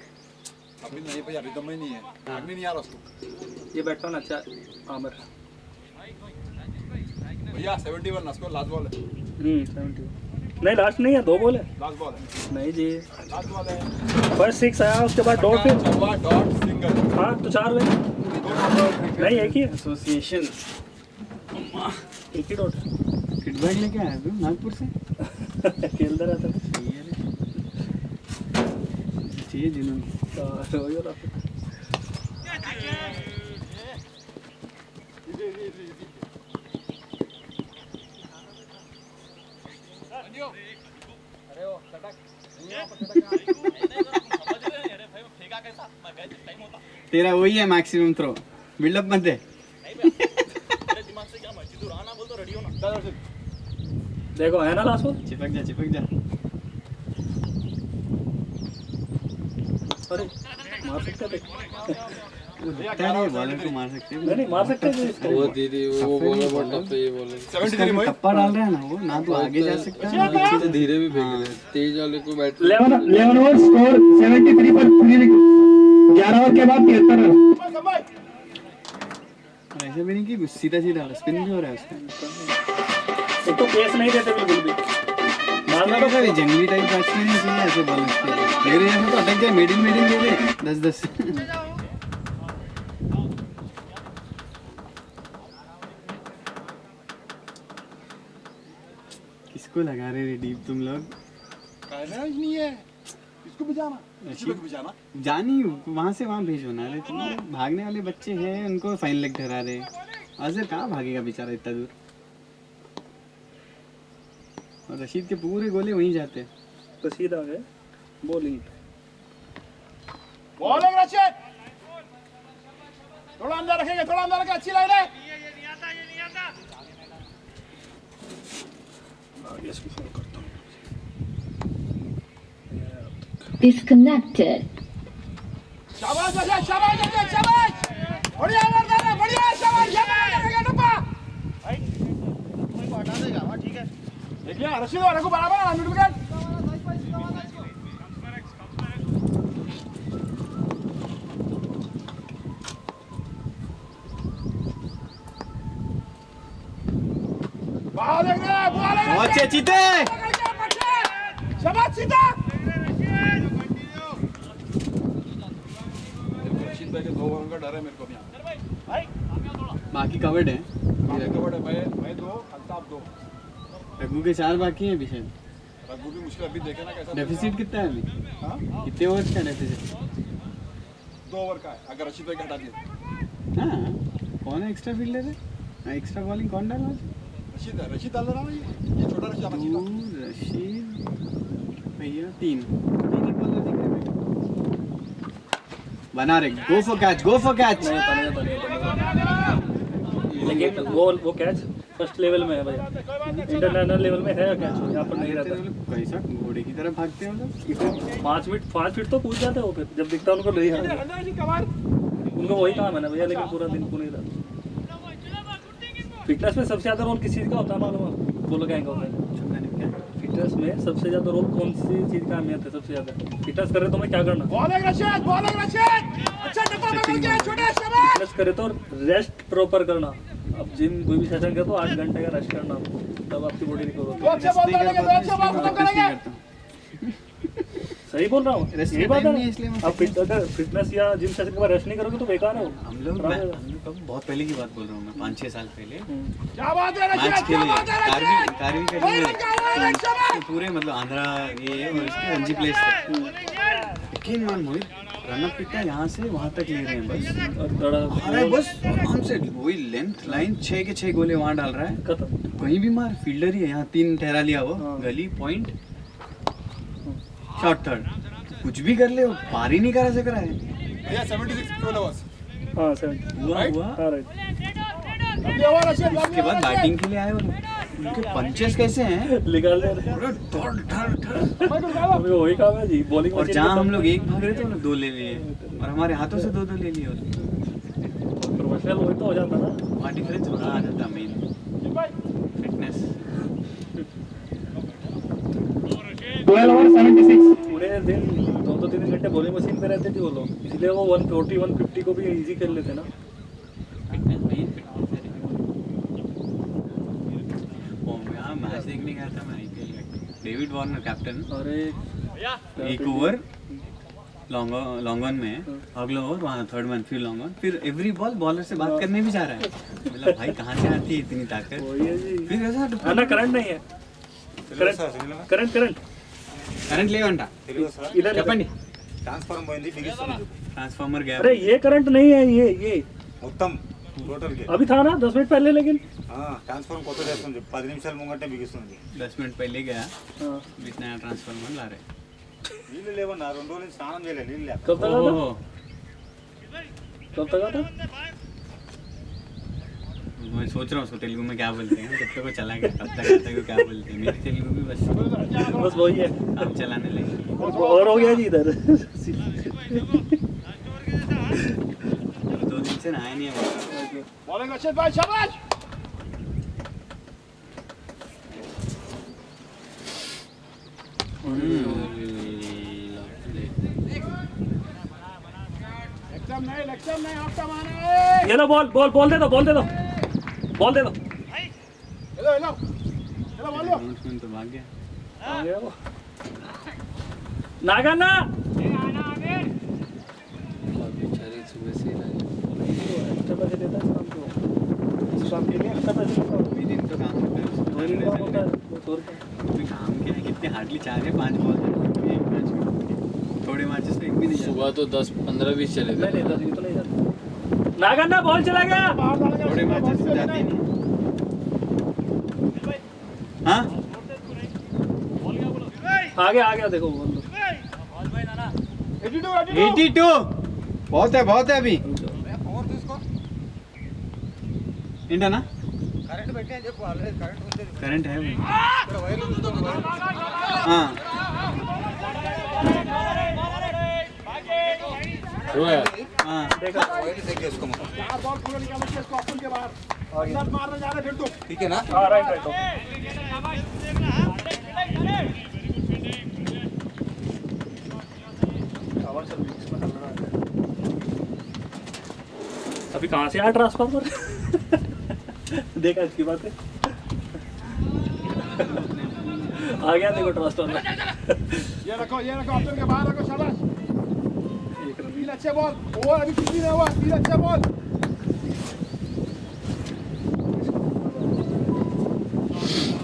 अभी नहीं भैया, रिदम में नहीं है। अभी नहीं आ रहा उसको। ये बैट्समैन अच्छा है आमिर। भैया 71 ना, उसको लास्ट बॉल है। 70 नहीं, लास्ट नहीं है, 2 बॉल है। लास्ट बॉल है। नहीं जी, लास्ट बॉल है। फर्स्ट 6 आया, उसके बाद डॉट फिर। चौवा डॉट सिंगल। हाँ तो 4 हुए नहीं, एक ही है। एसोसिएशन एक ही डॉट है। किट बैग लेके आया तू नागपुर से? खेलता रहता है। चाहिए जिन्होंने। वही हो रहा है। तेरा वही है मैक्सिमम थ्रो, बिल्डअप मत दे। देखो है ना लास्ट बॉल। चिपक जा अरे मार सकते थे। लगता है बॉलर को मार सकते हैं। नहीं मार सकते थे इसको। वो दीदी वो बोला बहुत टफ है ये बोले। 73 मोहित टप्पा डाल रहा है ना वो, ना तो आगे जा सकता है ना पीछे से धीरे भी फेंक रहे हैं। तेज वाले को बैट 11 ओवर स्कोर 73 पर 3 विकेट। 11 ओवर के बाद 73 रन। ऐसा भी नहीं कि सीधा सीधा स्पिन भी हो रहा है उसका। एक तो पेस नहीं देते बिल्कुल भी। मारना तो कोई जंगली टाइप बैट्समैन नहीं चाहिए ऐसे बॉलर्स के लिए। मेरे यहाँ तो अटक जाए, मेडिन दे दे 10-10। किसको लगा रहे रे डीप तुम लोग? कहना ही नहीं है इसको भी जाना, इसको भी जाना। जानी वहाँ से वहाँ भेजो ना रे। तुम लोग भागने वाले बच्चे हैं, उनको फाइन लेग ठहरा रहे। अजहर कहाँ भागेगा बेचारा इतना दूर? और रशीद के पूरे गोले वहीं जाते हैं। तो सीधा है बॉलिंग। बॉलिंग रशिद, थोड़ा अंदर रखेंगे, थोड़ा अंदर रखें, अच्छी लाइन है। आगे इसको फोन करता हूँ। Disconnected. शाबाश रशिद, शाबाश रशिद, शाबाश। बढ़िया मर्दाना है, बढ़िया शाबाश, शाबाश रखेगा डब्बा। हटा देगा, हां ठीक है। देख लिया रशिद और रघु बराबर है, मिड विकेट। बॉलिंग रे, बॉलिंग बहुत अच्छे चीते। शाबाश सीधा। रशीद भाई के 2 ओवर का डर है मेरे को भी यहाँ। बाकी कवर्ड है। बाकी कवर्ड है, मैं 2, अल्ताफ 2। रघु के 4 बाकी हैं अभी। रघु भी मुश्किल अभी देखे ना कैसा डेफिसिट कितना है अभी? हाँ? कितने ओवर का डेफिसिट? 2 ओवर का है अगर रशीद भाई का हटा दिया। हाँ, कौन है एक्स्ट्रा फील्डर है? हाँ, एक्स्ट्रा बॉलिंग कौन डाला? रशीद है, रशीद डाल रहा है ये छोटा रशीद आना चाहिए था। रशीद भैया 3 बॉलर दिख रहे हैं। बना रहे, go for catch, go for catch. लेकिन वो कैच फर्स्ट लेवल में है भैया, इंटरनेशनल लेवल में है कैच, यहाँ पर नहीं रहता। कैसा घोड़े की तरह भागते हैं लोग। 5 फीट तो कूद जाते हो फिर जब दिखता है उनको नहीं है। उनको वही काम है ना भैया, लेकिन पूरा दिन को नहीं रहता। फिटनेस में सबसे ज्यादा रोल किस चीज का होता है मालूम है? बोलो क्या होता है फिटनेस में सबसे ज्यादा रोल कौन सी चीज का अहमियत है? सबसे ज्यादा फिटनेस करे तो मैं क्या करना? बॉलिंग रशिद, बॉलिंग रशिद। अच्छा डब्बा पकड़ के छोटे शाबाश। फिटनेस करे तो रेस्ट प्रॉपर करना। अब जिम कोई भी सेशन करे तो 8 घंटे का रेस्ट करना, तब आपकी बॉडी रिकवर होती दो अच्छे बॉल डालेंगे, दो अच्छे बॉल खत्म करेंगे। है। सही बोल रहा हूँ, Rest यही का बात time है नहीं है, इसलिए मैं ना। अब अगर फिटनेस या जिम सेशन के बाद रेस्ट नहीं करोगे तो बेकार है वो। हम लोग कब बहुत पहले की बात बोल रहा हूँ मैं, 5-6 साल पहले क्या बात है रशिद, मैच क्या खेले बात है रशिद। कारवी के पूरे मतलब आंध्रा ये और इसके रणजी प्लेस थे। यकीन मान मोहित, रनअप कितना यहाँ से वहाँ तक ले रहे हैं बस। और थोड़ा अरे बस आराम से वही लेंथ लाइन 6 के 6 गोले वहाँ डाल रहा है। खत्म। कहीं भी मार, फील्डर ही है यहाँ। 3 ठहरा लिया वो, गली पॉइंट शॉट थर्ड, कुछ भी कर ले वो पार ही नहीं करा सक रहा है। भैया 76 12 ओवर्स। हाँ 70 हुआ हाँ राइट। उसके बाद बैटिंग के लिए आए और उनके पंचेस कैसे हैं, निकाल दे रहे पूरा धड़ धड़ धड़। अभी वही काम है जी, बॉलिंग और जहाँ हम लोग एक भाग रहे थे उन्होंने 2 ले लिए और हमारे हाथों से 2-2 ले लिए। प्रोफेशनल वही तो हो जाता ना। वहाँ डिफरेंस बड़ा आ जाता मेन फिटनेस। 12 ओवर 76। पूरे दिन 2-3 घंटे बॉलिंग मशीन पे रहते थे वो लोग, इसलिए वो 140 150 को भी इजी कर लेते ना। फिटनेस मेन फिटनेस है। वो यहाँ मैच देखने गया था मैं IPL में, डेविड वार्नर कैप्टन। अरे एक ओवर लॉन्ग ऑन में अगला ओवर वहाँ थर्ड मैन फिर लॉन्ग ऑन, फिर एवरी बॉल बॉलर से बात करने भी जा रहा है। मतलब भाई कहाँ से आती है इतनी ताकत? वही है जी। फिर ऐसा ना करंट नहीं है, करंट करंट लेवंटा इधर చెప్పండి ట్రాన్స్ఫార్మర్ పోయింది బిగిస్తుంది ट्रांसफार्मर गया। अरे ये करंट नहीं है, ये మొత్తం టోటల్ కి अभी था ना 10 मिनट पहले, लेकिन ట్రాన్స్ఫార్మర్ కొత్త చేస్తుంది 10 నిమిషాల ముంగటే బిగిస్తుంది 10 मिनट पहले गया, हाँ। बीच नया ट्रांसफार्मर ला रहे। నీళ్ళు లేవన్నా 2 రోజులు నుంచి స్నానం చేయలే నీళ్ళు లేక कब तक आता ओहो, कब तक आता मैं सोच रहा हूँ उसको तेलुगु में क्या बोलते हैं, जब तक वो चला गया तब तक आता है को क्या बोलते हैं। मेरी तेलुगु भी बस बस वही है। काम चलाने लगे। और हो गया जी इधर दो दिन से नहाया नहीं है। बॉलिंग अच्छे भाई शाबाश लेक्चर नहीं आपका माना है ये लो बॉल दे दो बॉल दे दो हेलो हेलो चलो बॉल लो बैट्समैन तो भाग गया। आ गया वो नागाना बेचारे सुबह से एक्स्ट्रा पैसे देता है शाम को शाम के लिए एक्स्ट्रा पैसे देता है कोई दिन तो काम करता है दो दिन काम होता है वो 100 रुपये कोई काम क्या है कितने हार्डली 4 या 5 बॉल है एक मैच में थोड़े मैचेस में एक भी नहीं जाता। सुबह तो 10 15 20 चले नहीं गए नहीं 10 भी तो नहीं जाता नागाना बॉल चला गया बाहर डालेंगे थोड़े मैचेस में जाती नहीं। हाँ आ गया देखो बॉल 82 बहुत है अभी इंडा ना करंट है हाँ हाँ देखा चार बॉल पूरा निकालो इसको ऑप्शन के बाहर अंदर मारने जा रहे फिर तुम ठीक है ना हाँ राइट अभी कहाँ से आया ट्रांसफार्मर देखा इसकी बात है आ गया देखो ट्रांसफार्मर ये रखो ऑप्शन के बाहर रखो शाबाश तीन अच्छे बॉल ओवर अभी कुछ भी नहीं हुआ तीन अच्छे बॉल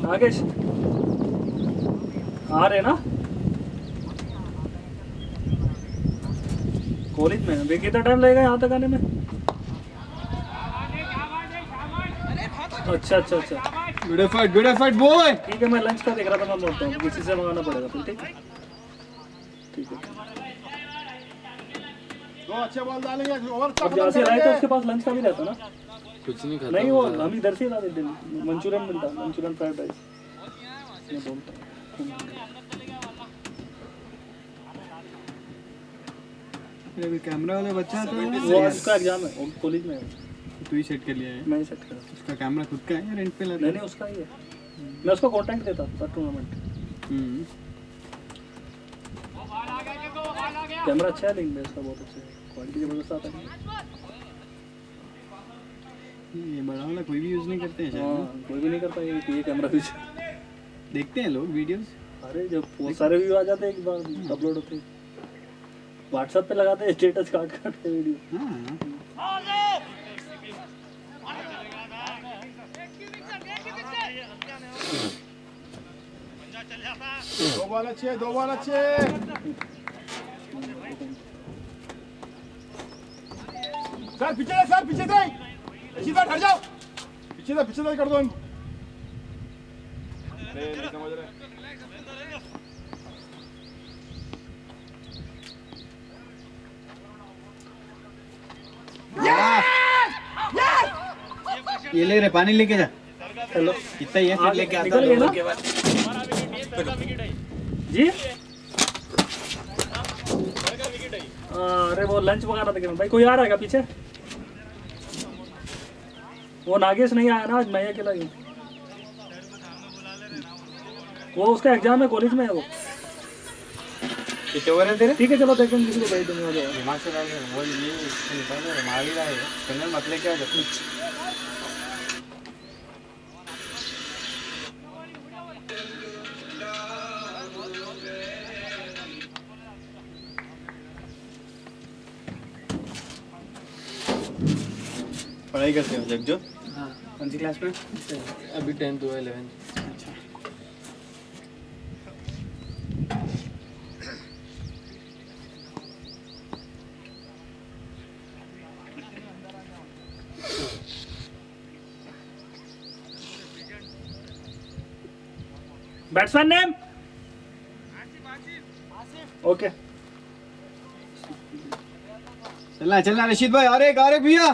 नागेश आ रहे ना कॉलेज में अभी कितना टाइम लगेगा यहाँ तक आने में अच्छा गुड एफर्ट बॉय। ठीक है मैं लंच का देख रहा था मैं बोलता हूँ किसी से मंगाना पड़ेगा फिर ठीक है दो अच्छे बॉल डालेंगे ओवर अब जहाँ से लाए थे उसके पास लंच का भी रहता ना कुछ नहीं खाता नहीं वो हम इधर से लाते थे मंचूरियन मिलता मंचूरियन फ्राइड राइस मैं बोलता अभी कैमरा वाला बच्चा तो वो उसका एग्जाम है कॉलेज में है तू ही सेट कर लिया है। मैं ही सेट करा उसका कैमरा खुद का है या रेंट पे लाता नहीं उसका ही है मैं उसको कॉन्टैक्ट देता था टूर्नामेंट कैमरा अच्छा है लेकिन इसका बहुत अच्छा है क्वालिटी जबरदस्त आता है ये बड़ा वाला कोई भी यूज नहीं करते हैं शायद ना? कोई भी नहीं करता ये कैमरा यूज देखते हैं लोग वीडियोस। अरे जब बहुत सारे व्यू आ जाते हैं एक बार अपलोड होते व्हाट्सएप पे लगाते हैं स्टेटस काट के वीडियो हाँ दो बॉल अच्छे सर पीछे से इसी तरह हट जाओ पीछे से कर दो इनको नहीं समझ रहे ये ले रहे पानी लेके जा। हेलो इतना ही है फिर लेके आता निकल गए ना जी अरे वो लंच मंगा रहा था किरण भाई कोई आ रहा है क्या पीछे वो नागेश नहीं आया ना आज मैं अकेला ही वो उसका एग्जाम है कॉलेज में है वो कितने ओवर है तेरे? ठीक है चलो देखते हैं किसी को भेज देंगे आ जाओ दिमाग से डाल वो ये निकाल रहे मार ही रहा है कन्नल मत लेके आ जा। पढ़ाई करते हो जगजो? हाँ कौन सी क्लास में? अभी 10th हुआ 11th। अच्छा बैट्समैन नेम ओके चलना रशीद भाई आ रहे भैया।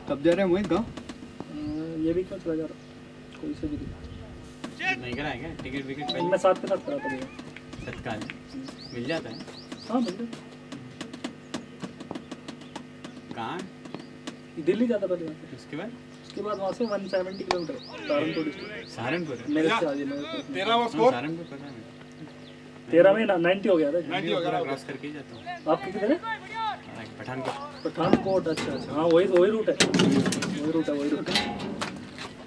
कब जा रहे हैं मोहित गाँव? ये वीक में चला जा रहा कोई से भी दिखा नहीं करा है क्या टिकट विकेट मैं साथ के साथ करा था भैया तत्काल मिल जाता है हाँ मिल गया कहाँ दिल्ली जाता पहले वहाँ से उसके बाद वहाँ से 170 किलोमीटर सहारनपुर डिस्ट्रिक्ट सहारनपुर है मेरे से आगे मैं 13 ओवर स्कोर सहारनपुर पता है मुझे 13 में 90 हो गया था 90 हो गया क्रॉस करके ही जाता हूँ आपके किधर है पठानकोट पठानकोट अच्छा अच्छा हाँ वही रूट है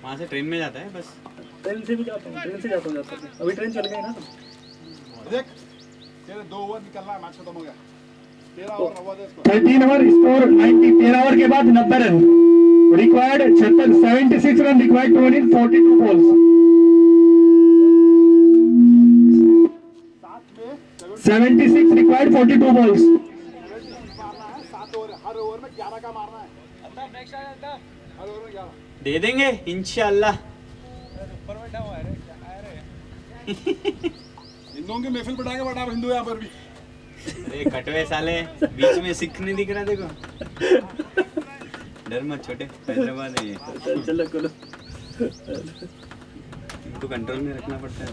वहाँ से ट्रेन में जाता है बस ट्रेन से भी जाता हूँ अभी ट्रेन चल गई ना तो देख तेरे 2 ओवर निकलना है मैच खत्म हो गया 13 ओवर रवा दे इसको 13 ओवर स्कोर 90, 13 ओवर के बाद 90 run required 76 run required to win in 42 balls 76 required 42 balls मारना है 7 ओवर हर ओवर में 11 का मारना है हर ओवर में 11 दे देंगे इंशाल्लाह हिंदुओं की महफिल बिठाएंगे बटा हिंदू यहाँ पर भी अरे कटवे साले बीच में सिख नहीं दिख रहा देखो डर मत छोटे हैदराबाद है ये चलो चलो इनको कंट्रोल में रखना पड़ता है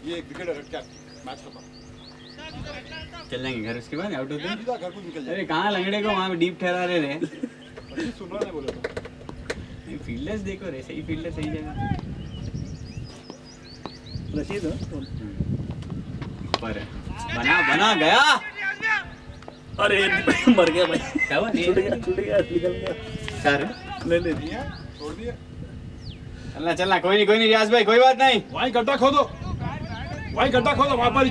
ये एक विकेट रेड कैप मैच खत्म चल जाएंगे घर उसके बाद आउट होते हैं सीधा घर को निकल अरे कहाँ लंगड़े को वहाँ डीप ठहरा रहे थे जाए सुन रहा नहीं बोले तो फील्डर्स देखो रे सही फील्डर सही जगह रशीद पर बना गया अरे मर गया भाई क्या हुआ छूट गया निकल गया सर ले नहीं है छोड़ दिए चलना कोई नहीं रियाज भाई कोई बात नहीं वहीं गड्ढा खोदो वहाँ पर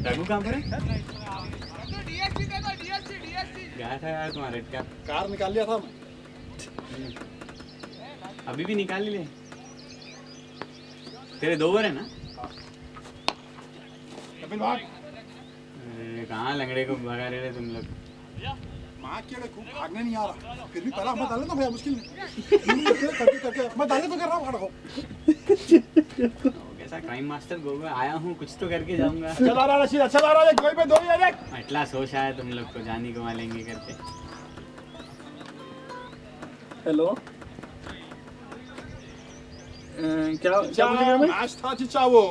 रघु कहाँ पर है गया था यार तुम्हारा रेड कैप कार निकाल लिया था मैं अभी भी निकाल ले तेरे 2 ओवर है ना कपिल भाग अरे कहाँ लंगड़े को भगा रहे थे तुम लोग माँ के खूब भागने नहीं आ रहा फिर भी पहला मैं डाले तो भैया मुश्किल नहीं करके मैं डाले तो कर रहा हूँ खड़ा हो कैसा क्राइम मास्टर गोगा आया हूँ कुछ तो करके जाऊंगा चला रहा रशीद अच्छा ला रहा है कोई पे दो ही है देख अटला सोच आया तुम लोग को जानी गवा लेंगे करके हेलो क्या बोलेगा मैं मैच था चिचा वो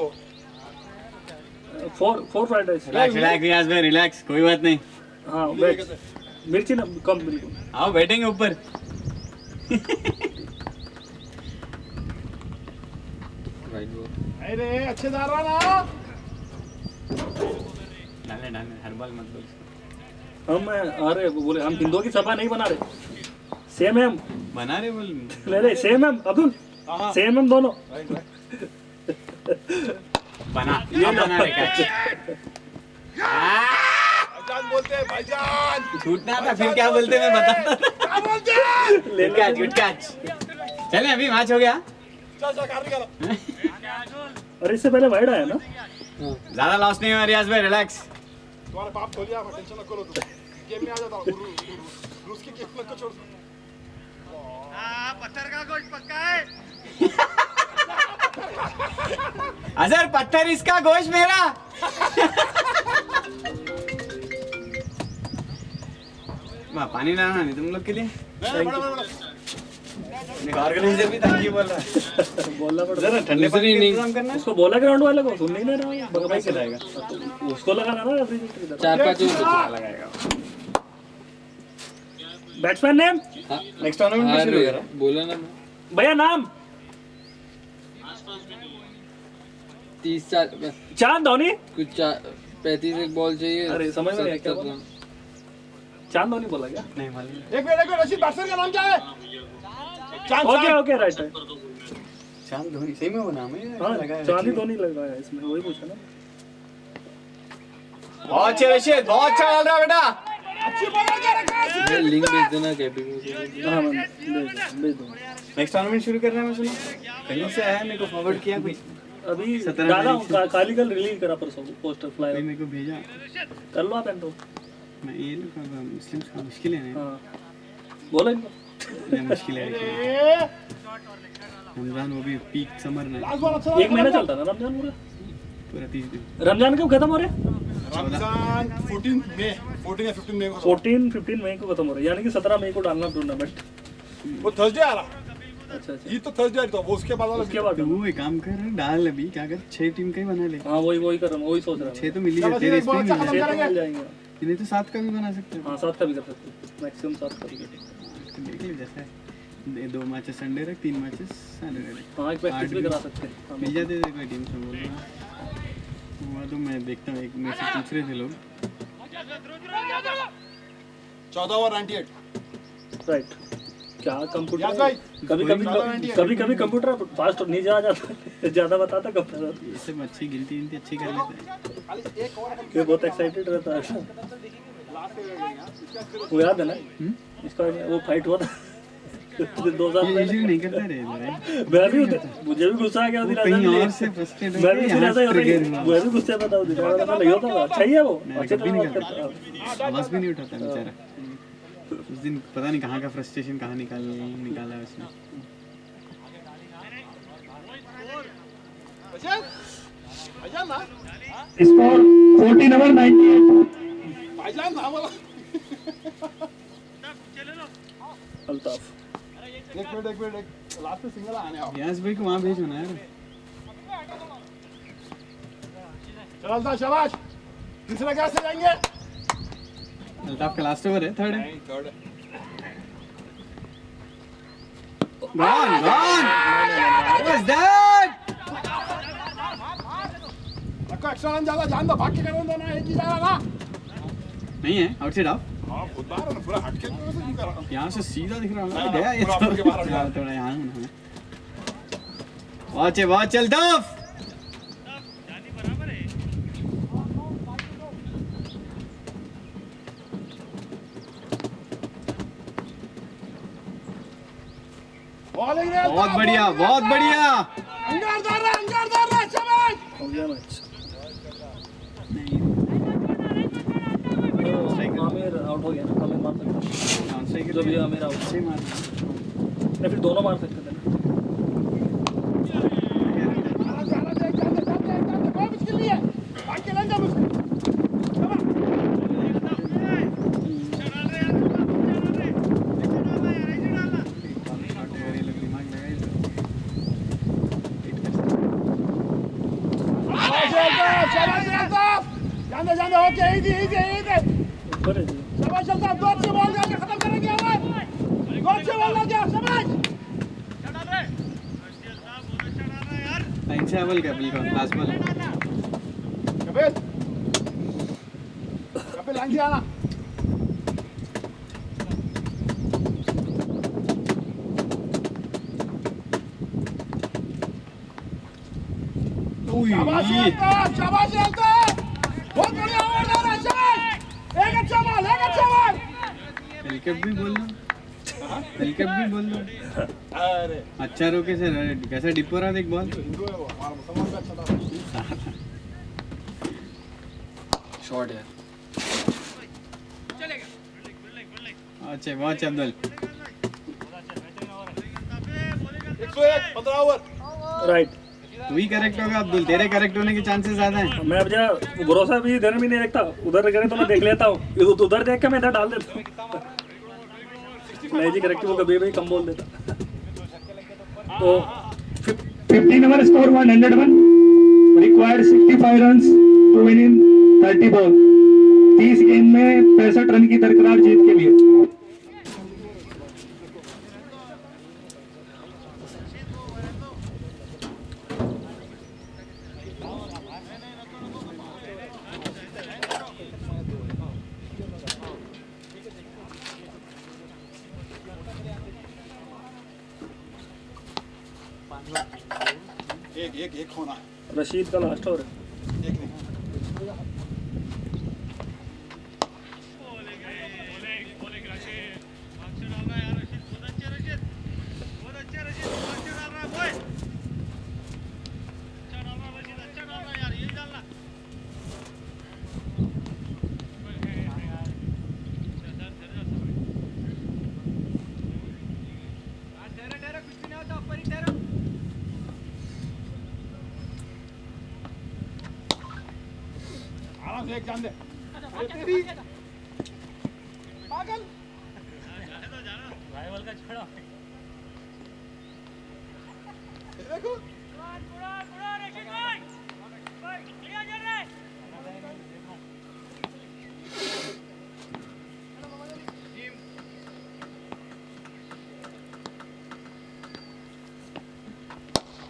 4 फ्राइड राइस रिलैक्स रियाज भाई रिलैक्स कोई बात नहीं हाँ वेज मिर्ची ना कम बिल्कुल आओ बैठेंगे ऊपर अरे अच्छे जा रहा ना डाले हर बाल मत बोल हम अरे बोले हम हिंदुओं की सभा नहीं बना रहे सेम है हम बना रहे बोल ले सेम है अब्दुल सेम हम दोनों बना ये बना रहे कैच भाईजान बोलते हैं भाईजान छूटना था फिर क्या बोलते मैं बताता क्या बोलते गुड कैच चले अभी मैच हो गया चल कार निकालो अरे इससे पहले वाइड आया ना ज्यादा लॉस नहीं हुआ रियाज भाई रिलैक्स तुम्हारे बाप खो लिया टेंशन न करो तुम गेम में आ जाता हूँ रूस की गेम को छोड़ पत्थर का गोश्त पक्का है अजहर पत्थर इसका गोश्त मेरा पानी लाना नहीं तुम लोग के लिए ऑर्गेनाइजर भी थैंक यू बोल रहा है बोलना पड़ता जरा ठंडे पानी का इंतजाम करना उसको बोला ग्राउंड वाले को सुन नहीं रहा बगबाई चलाएगा उसको लगाना ना रेफ्रिजरेटर 4-5 लगाएगा बैट्समैन नेम नेक्स्ट टूर्नामेंट में शुरू करा बोला ना भैया नाम 30 चांद धोनी कुछ 35 एक बॉल चाहिए अरे समझ में नहीं आया क्या 70 बोला? रन। चांद धोनी बोला क्या नहीं मालूम एक मिनट रशीद बैट्समैन का नाम क्या है चांद ओके राइट चांद धोनी सही में वो नाम है हाँ लगाया चांद ही धोनी लगाया इसमें वही पूछा ना बहुत अच्छे रशीद बहुत अच्छा डाल रहा बेटा अच्छी बॉल क्या रखा है ये लिंक भेज देना कैपी को हाँ मैं भेज दूँगा नेक्स्ट टूर्नामेंट शुरू कर रहे हैं मैं सुना कहीं से आया मेरे को फॉरवर्ड किया कोई अभी 17 डाला हूँ काली कल रिलीज करा परसों पोस्टर कोई फ्लायर मेरे को भेजा कर लो आप एंटो मैं ये लोग मुस्लिम का मुश्किल है ना हाँ बोलो इनको ये मुश्किल है रमजान वो भी पीक समर में लास्ट बॉल अच्छा एक महीना चलता ना रमजान पूरा पूरा 30 दिन रमजान कब खत्म हो रहा है रमजान 14 या 15 मई को 14-15 मई को खत्म हो रहा है यानी कि 17 मई को डालना टूर्नामेंट वो थर्सडे आ रहा, अच्छा अच्छा ये तो थर्सडे तो वो उसके बाद वाला उसके बाद तो वो एक काम कर डाल अभी क्या कर 6 टीम का ही बना ले। हाँ वही कर रहा हूँ, वही सोच रहा हूँ 6 तो मिल ही चलो, जाते हैं, एक बॉल इसमें अच्छा मिल खत्म जाते करेंगे। मिल जाएंगे। हैं। इन्हें तो 7 का भी बना सकते हैं। हाँ 7 का भी कर सकते हैं, मैक्सिमम 7 का भी। तो देख ले जैसा है 2 मैचेस संडे रख 3 मैचेस सैटरडे रख। हाँ एक प्रैक्टिस भी करा सकते हैं। हाँ, मिल जाते थे कोई टीम से बोल रहा हुआ तो मैं देखता हूँ। एक मेरे से पूछ रहे थे लोग 14 ओवर 98। राइट। क्या याद कंप्यूटर भाई कभी कंप्यूटर फास्ट नीचे आ जाता है, ज्यादा बताता कंप्यूटर। ये सब अच्छी गिनती अच्छी कर लेते हैं। ये बहुत एक्साइटेड रहता है। वो याद है ना इसका वो फाइट हुआ था 2 साल ये पहले। यूजुअली नहीं करता रे भाई। मैं भी मुझे भी गुस्सा आ गया उस दिन। कहीं और से फ्रस्ट्रेट मैं होकर भी यहाँ ऐसा ही ट्रिगर हुआ। मैं भी गुस्से में था उस दिन। मैं लगा होता था अच्छा ही है वो, मैं अच्छे कभी तरह नहीं बात करता है। आवाज भी नहीं उठाता बेचारा। उस दिन पता नहीं कहाँ का फ्रस्ट्रेशन कहाँ निकाला उसने। भाईजान ना, स्कोर 14 ओवर 98। भाईजान ना बोला। अल्ताफ एक मिनट लास्ट में सिंगल आने आओ। व्यास भाई को वहाँ भेजो ना यार। चल अल्ताफ शाबाश, तीसरा कैसे जाएंगे? अल्ताफ का लास्ट ओवर है, थर्ड है। Third gone what's that. रखो एक्स्ट्रा रन ज्यादा, जान दो, भाग के कर दो ना, एक ही जा रहा ना। नहीं है आउटसाइड ऑफ। हाँ खुद बाहर है ना, पूरा हटके तो वैसे नहीं कर रहा। यहाँ से सीधा दिख रहा है हाँ, गया ये पूरा तो। आपके बाहर हो गया। हाँ, थोड़ा यहाँ हूँ। वॉच अल्ताफ। बॉलिंग रे बहुत बढ़िया बहुत बढ़िया। अंगार दार रहा, शाबाश। हो गया मैच। नहीं आमिर आउट हो गया ना, आमिर मार सकता डाउन स्ट्राइक जो भी आमिर आउट। अच्छे मार। नहीं फिर दोनों मार सकते थे ना। जाना दे, कोई मुश्किल नहीं है, भाग के रन जा मुश्किल। शाबाश। ये लोग दिमाग लगाए तो शाबाश अल्ताफ, जान दे, ओके, इजी। ऊपर है जी। शाबाश अल्ताफ, दो अच्छे बॉल जाके खत्म करेंगे हमें। दो अच्छे बॉल लग गया, शाबाश। लाइन से अवल का बिल्कुल लास्ट बॉल। कपिल लाइन से आना। शाबाश अल्ताफ, बहुत बढ़िया ओवर जा रहा है, शाबाश। एक अच्छा बॉल। वेलकम भी बोल दो। वेलकम भी बोल दो। अरे अच्छा रोके सर कैसा डिपो रहा देख बॉल। हिंदू है वो, हमारा मुसलमान का अच्छा था। शॉट है। अच्छा वॉच अब्दुल। 101 15 ओवर। राइट। तू ही करेक्ट होगा अब्दुल, तेरे करेक्ट होने के चांसेस ज्यादा हैं। मैं अब जा भरोसा भी इधर भी नहीं रखता, उधर करे तो मैं देख लेता हूँ, उधर देख के मैं इधर डाल देता हूँ। नहीं जी करेक्ट वो कभी भी कम बोल देता। तो 15 over score 101। Required 65 run to win in 30 ball. 30 गेंद में 65 रन की दरकरार जीत के लिए। एक होना, रशीद का लास्ट ओवर है। एक नहीं। आराम से एक जान दे। अरे तेरी पागल। देखो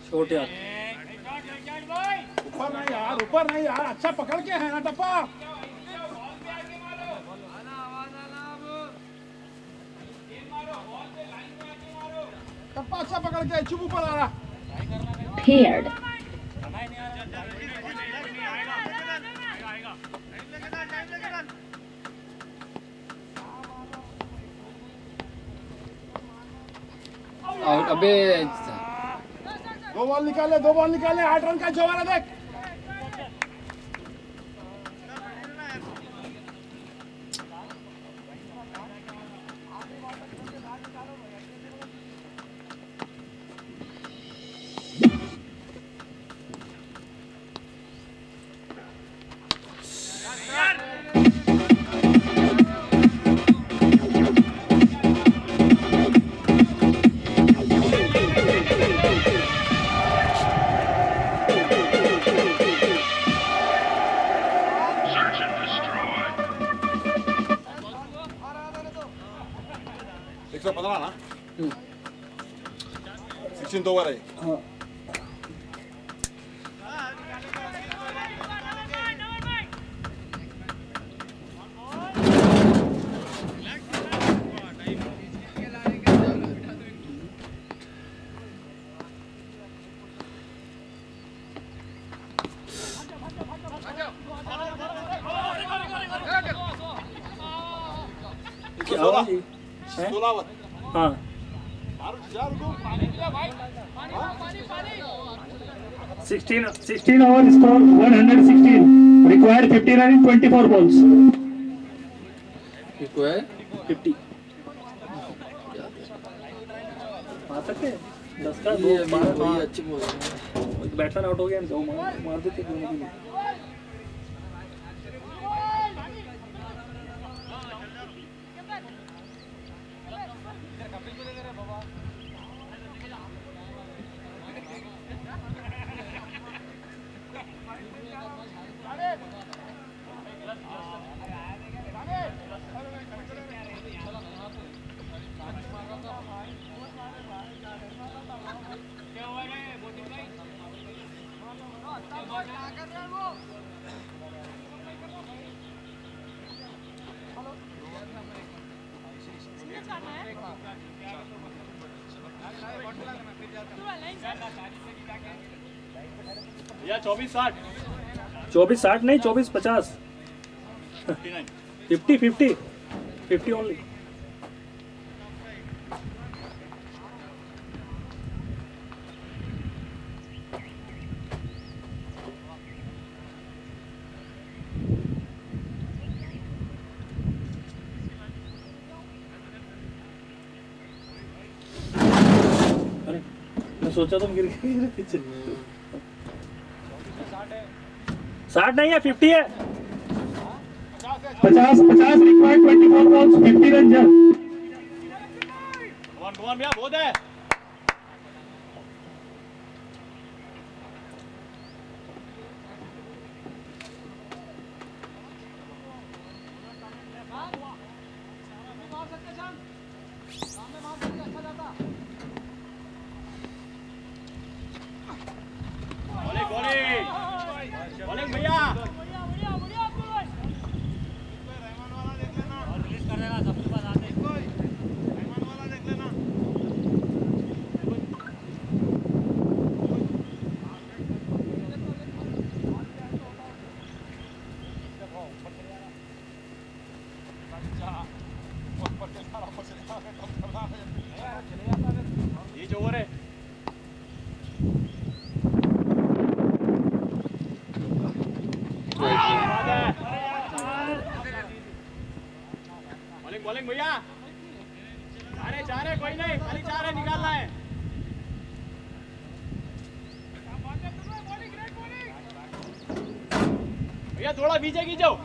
शॉट यार ऊपर नहीं यार अच्छा पकड़ के है ना टप्पा टप्पा अच्छा पकड़ के चुप ऊपर आ रहा paired, आउट अबे दो बॉल निकाले 8 रन का चौवारा देख ना 16 ओवर है हाँ क्या हुआ जी? हैं? 16 ओवर हाँ 16 over score 116. Required 50 run in 24 balls. Require 50 आ सकते हैं 10 का दो ये 12 वही अच्छी बोल रहे हैं बैट्समैन आउट हो गया दो मार देते दोनों के लिए भैया 24-60 24-60 नहीं 24-50 50 ओनली अरे मैं सोचा तुम गिर गए पीछे 60 नहीं है 50 है 50 required 24 balls 50 run जब कौन भैया बहुत है बॉलिंग भैया ये जो ओवर है बॉलिंग भैया चाह रहे कोई नहीं खाली चाह रहे निकालना है भैया थोड़ा पीछे खींचो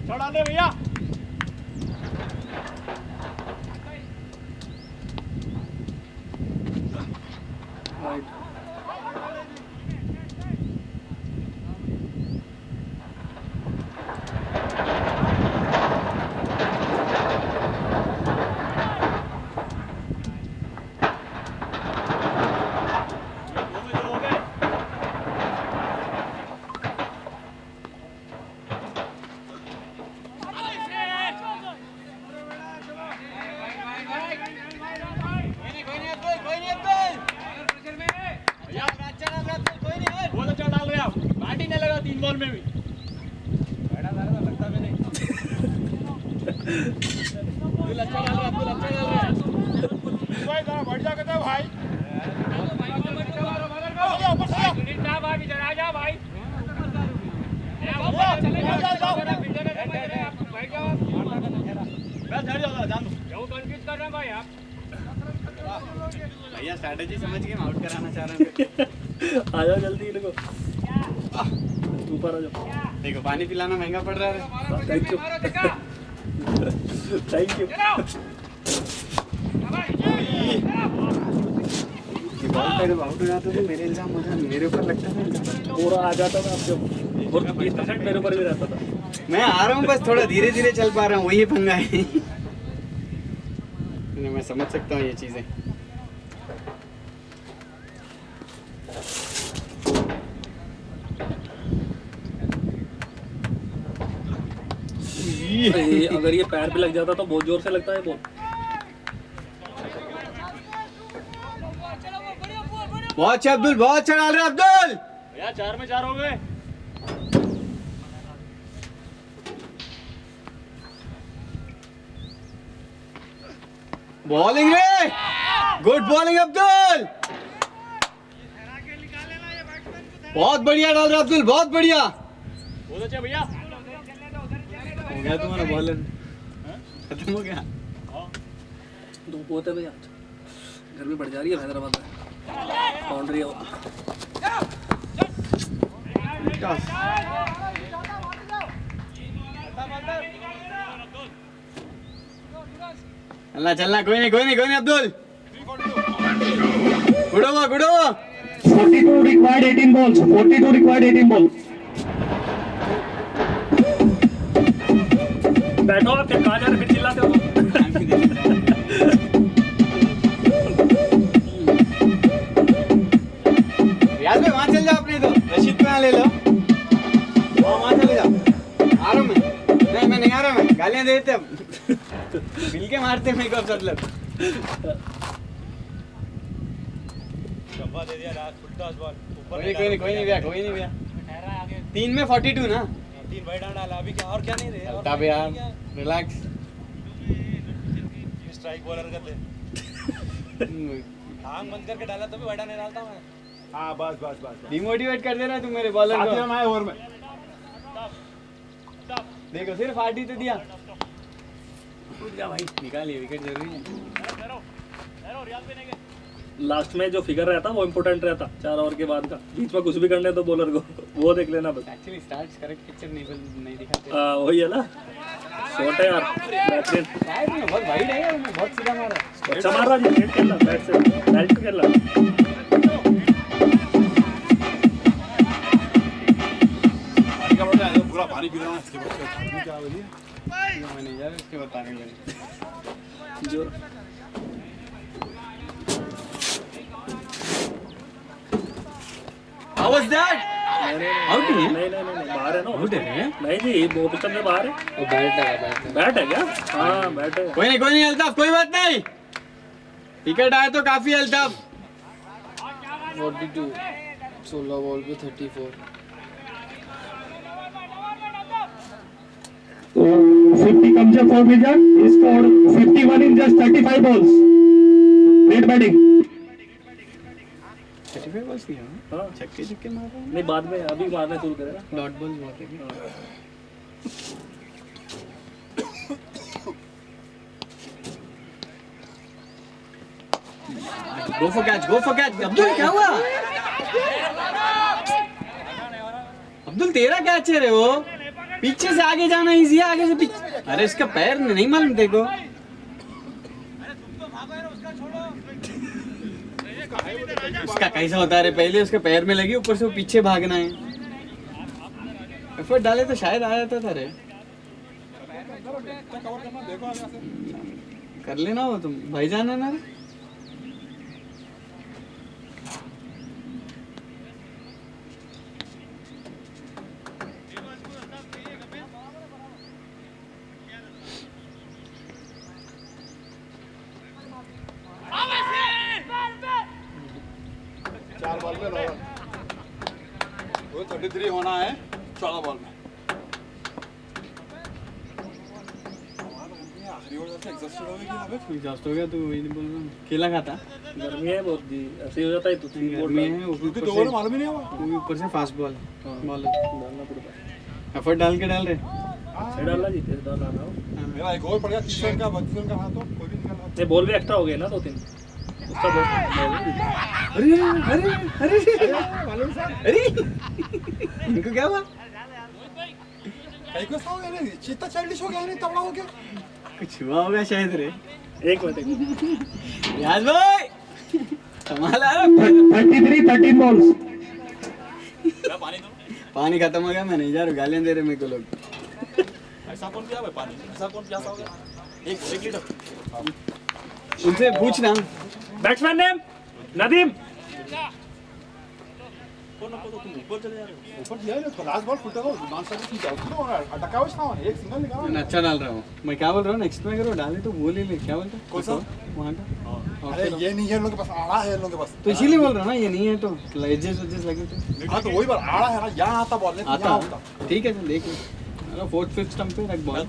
चढ़ा दे भैया राइट बहुत अच्छा डाल रहे आप बैट ही नहीं लगा 3 बॉल में भी अब्दुल अच्छा डाल रहा अब्दुल अच्छा डाल रहा भाई जरा बढ़ जा कहते भाई जा भाई इधर आ जा भाई चले जाओ बैठ जाओ बस झड़ जाओ जान दो क्यों कंफ्यूज कर रहे हैं भाई आप भैया स्ट्रैटेजी समझ के आउट कराना चाह रहे हैं आ जाओ जल्दी इनको ऊपर आ जाओ देखो पानी पिलाना महंगा पड़ रहा है thank you thank you ball पे जब आउट हो जाता तो मेरे इल्जाम हो जाते मेरे ऊपर लगता था पूरा आ जाता था अब जब और 20% मेरे ऊपर भी रहता था मैं आ रहा हूँ बस थोड़ा धीरे धीरे चल पा रहा हूँ वही पंगा है मैं समझ सकता हूँ ये चीजें अगर ये पैर पे लग जाता तो बहुत जोर से लगता है बॉल बहुत अच्छा अब्दुल बहुत अच्छा डाल रहा है अब्दुल भैया 4 में 4 हो गए बॉलिंग रे गुड बॉलिंग अब्दुल बहुत बढ़िया डाल रहा है अब्दुल बहुत बढ़िया बहुत अच्छा भैया हो गया तुम्हारा बॉलर खत्म हो गया धूप होते भैया गर्मी बढ़ जा रही है हैदराबाद में बाउंड्री है चलना चलना कोई नहीं Abdul good over 42 required 18 balls 42 required 18 balls बैठो आप फिर कहाँ जा रहे फिर चिल्लाते हो रियाज भाई वहाँ चल जाओ अपने तो रशीद पे यहाँ ले लो वहाँ चले जाओ आ रहा हूँ मैं नहीं आ रहा मैं गालियाँ देते अब मिल के मारते मेरे को मतलब डब्बा दे दिया लास्ट फुल टॉस बॉल ऊपर कोई नहीं भैया 3 में 42 ना 3 वाइड डाला अभी क्या और क्या नहीं रहे तब यार रिलैक्स स्ट्राइक बॉलर कर दे आंख बंद करके डाला तो भी वाइड नहीं डालता मैं हां बस डिमोटिवेट कर दे रहा है तू मेरे बॉलर को मैं ओवर में देखो सिर्फ 40 तो दिया टूट जा भाई निकालिए विकेट जरूरी है लास्ट में जो फिगर रहता वो इम्पोर्टेंट रहता 4 ओवर के बाद का बीच में कुछ भी करने तो बॉलर को वो देख लेना बस एक्चुअली स्टार्ट्स करेक्ट पिक्चर नहीं दिखाते वही है ना शॉट है यार बेहतरीन शायद में बहुत वाइड है यार मैं बहुत सीधा मारा अच्छा मार रहा है नेट खेलना बैट से डायरेक्ट खेलना पूरा पानी पी रहा हूँ इसके बाद क्या बोलिए मैनेजर उसके बताने लगे जो How was that? आउट नहीं है नहीं बाहर है ना आउट है नहीं जी वो पिस्टन में बाहर है वो बैट लगा बैट है क्या हाँ बैट है कोई नहीं अल्ताफ कोई बात नहीं विकेट आया तो काफी अल्ताफ 42 16 बॉल पे 34 50 comes up for Vijay. He scored 51 in just 35 balls. Great batting. 35 balls किया हाँ छक्के मार रहा नहीं बाद में अभी मारना शुरू करेगा है डॉट बॉल्स बहुत है गो फॉर कैच अब्दुल क्या हुआ अब्दुल तेरा कैच है रे वो पीछे से आगे जाना इजी है, आगे से पीछे। अरे इसका पैर नहीं मालूम देखो। उसका कैसा होता है रे, पहले उसके पैर में लगी, ऊपर से वो पीछे भागना है। एफर्ट डाले तो शायद आ जाता था रे। कर लेना वो तुम, भाईजान है ना रे। चार बॉल में लॉ वो 33 होना है 14 बॉल में। आखिरी ओवर से एग्जॉस्टेड हो गई ना बे। एग्जॉस्ट हो गया तू, वही नहीं बोल रहा हूँ। केला खाता गर्मी है बहुत जी, ऐसे ही हो जाता है तो गर्मी है, वो क्योंकि ऊपर 2 से ओवर मालूम ही नहीं हुआ। वो भी ऊपर से फास्ट बॉल बॉल डालना पड़ता है। एफर्ट डाल के डाल रहे। से डालना जी, तेज डालना ना हो। मेरा एक ओवर पड़ गया 30 रन का, 32 रन का हाथ तो कोई भी निकल ये बॉल भी एक्स्ट्रा हो गया ना 2-3 उसका बॉल। अरे अरे अरे अरे इनको क्या हुआ? कहीं को हो गया नहीं, चित्ता चाइल्डिश हो गया नहीं, तबला हो गया। कुछ हुआ होगा शायद रे। एक मिनट याद भाई कमाल आ रहा। 33 13 balls. पानी खत्म हो गया, मैं नहीं जा रहा, गालियां दे रहे मेरे को लोग। ऐसा कौन पिया भाई पानी, ऐसा कौन प्यासा हो गया? एक लीटर उनसे पूछना। Batsman name Nadeem. ऊपर दिया ना, लास्ट बॉल फुटा हो, नॉन सर्विस की जाओ तो अटका हुआ था, एक सिंगल निकाला। मैं अच्छा डाल रहा हूँ। मैं क्या बोल रहा हूँ, नेक्स्ट में करो डाले तो वो ले ले। क्या बोलते हैं? कौन सा? वहाँ का। अरे ये नहीं है इन लोगों के पास, आड़ा है इन लोगों के पास। तो इसीलिए बोल रहा हूँ ना, ये नहीं है तो एडजस्ट वजस्ट लगे थे। हाँ तो वही बात, आड़ा है ना, यहाँ आता बॉल नहीं, आता यहाँ होता। ठीक है तो देख लो। 4th 5th स्टंप पे रख बॉल।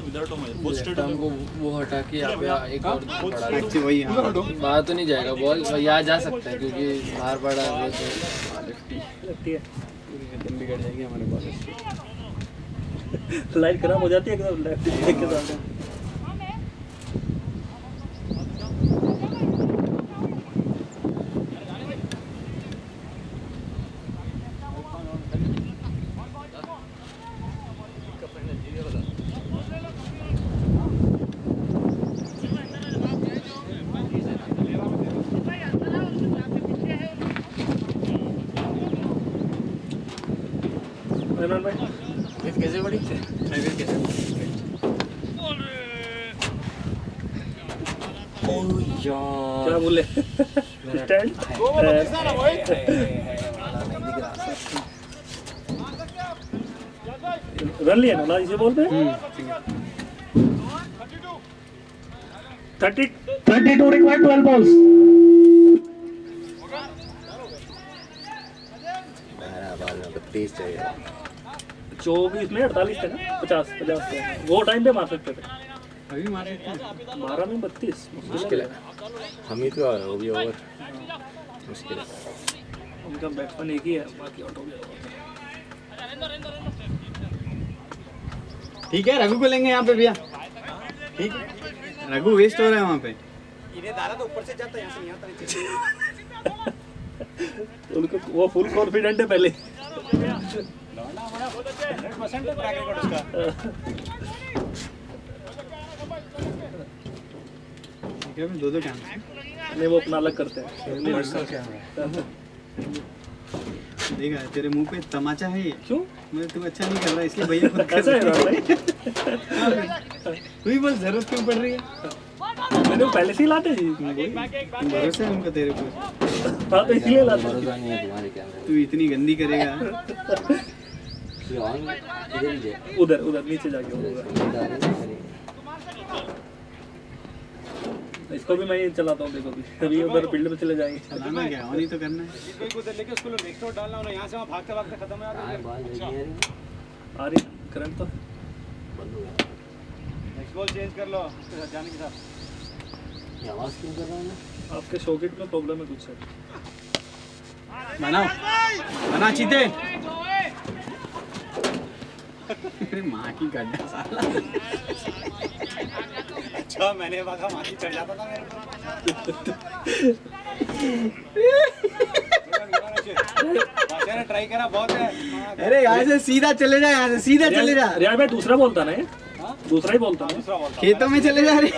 स्टंप को वो हटा के यहाँ पे एक और पड़ा है। एक्चुअली वही है। बाहर तो नहीं जाएगा बॉल, यहाँ जा सकता है क्योंकि बाहर पड़ा है वो तो लगती है पूरी रिदम बिगड़ जाएगी हमारे बॉल। लाइट खराब हो जाती है एकदम लेफ्ट के साथ। इमरान भाई कैसे बड़ी क्या बोले स्टैंड रन लिया ना इसे बॉल पे 32 required 12 balls. चौबीस में 48 थे ना 50 थे वो टाइम पे मार सकते थे। अभी मार सकते हैं। 12 में 32 मुश्किल है। हम ही तो वो भी ओवर मुश्किल है। उनका बैट्समैन एक ही है, बाकी आउट हो गया। ठीक है, रघु को लेंगे यहाँ पे भैया। ठीक है, रघु वेस्ट हो रहा है वहाँ पे। इन्हें डाला तो ऊपर से जाता है, यहाँ से नहीं आता नीचे। उनको वो फुल कॉन्फिडेंट है पहले। 100% ट्रैक रिकॉर्ड उसका। ठीक है, दो कैंप नहीं वो अपना अलग करते हैं। देखा तेरे मुंह पे तमाचा है ये। क्यों? मैं तू अच्छा नहीं कर रहा इसलिए भैया खुद कर कैसा है रहे भाई? तू ही बस जरूरत क्यों पड़ रही है? मैंने वो पहले से ही लाते जी। भरोसा है उनका तेरे पे। हाँ तो इसलिए लाते। भरोसा नहीं है तुम्हारे क्या तू इतनी गंदी करेगा। उधर उधर नीचे जाके उधर। इसको भी मैं ही चलाता हूँ, देखो भी कभी उधर फील्ड में चले जाएंगे। चलाना क्या, और ही तो करना है। कोई को लेके उसको नेक्स्ट ओवर डालना होना, यहाँ से वहाँ भागते भागते खत्म है। आ रही करंट तो नेक्स्ट बॉल चेंज कर लो जाने के साथ। आवाज क्यों कर रहा हूँ मैं? आपके सॉकेट में प्रॉब्लम है कुछ है। बनाओ बना चीते। अरे माँ की गड्ढा साला। अच्छा मैंने भागा माटी चढ़ जाता था मेरे ट्राई करा बहुत है। अरे यहाँ से सीधा चले जा, यहाँ से सीधा चले जा। रियाज भाई दूसरा बोलता ना ये? दूसरा ही बोलता ना? खेतों में चले जा रहे।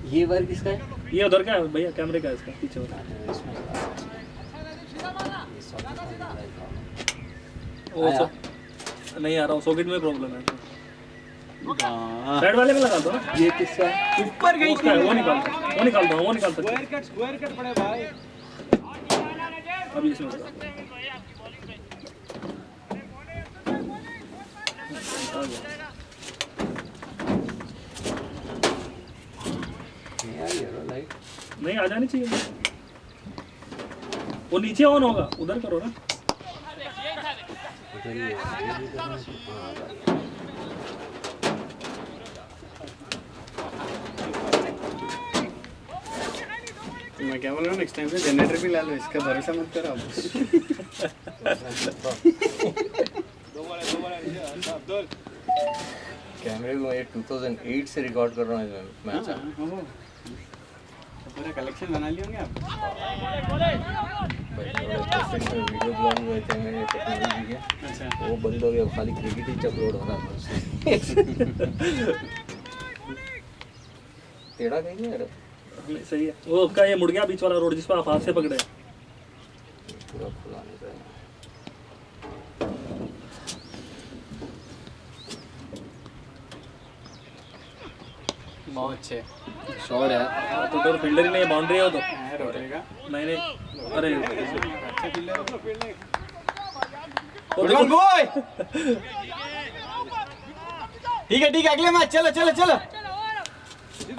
ये वर्क किसका है? ये उधर का है भैया, कैमरे का है इसका पीछे वाला। वो नहीं आ रहा, सॉकेट में प्रॉब्लम है। साइड वाले में लगा दो ना। ये किसका है? ऊपर गई उसका है, वो निकाल सकता हूं। स्क्वायर कट पड़े भाई। अभी इसमें लगा। नहीं आ जानी चाहिए। वो नीचे ऑन होगा, उधर करो ना। मैं क्या बोल रहा हूँ, नेक्स्ट टाइम से जनरेटर भी ला लो, इसका भरोसा मत करो आप। कैमरे को मैं 2008 से रिकॉर्ड कर रहा हूँ मैच। पूरा कलेक्शन बना लिए होंगे आप। वीडियो ब्लॉग हुए थे मेरे टेक्नोलॉजी के। अच्छा, वो बंद हो गया, खाली क्रिकेट ही अपलोड हो रहा था। टेढ़ा कहीं नहीं यार, सही है। वो उसका ये मुड़ गया बीच वाला रोड जिस पर आप हाथ से पकड़े। पूरा खुला नहीं था। बहुत अच्छे शॉट है तो फील्डर ही नहीं, बाउंड्री है वो तो। रोटेगा। नहीं नहीं, अरे अच्छा फील्डर वो देखो। बॉय। ठीक है अगले मैच चलो चलो चलो,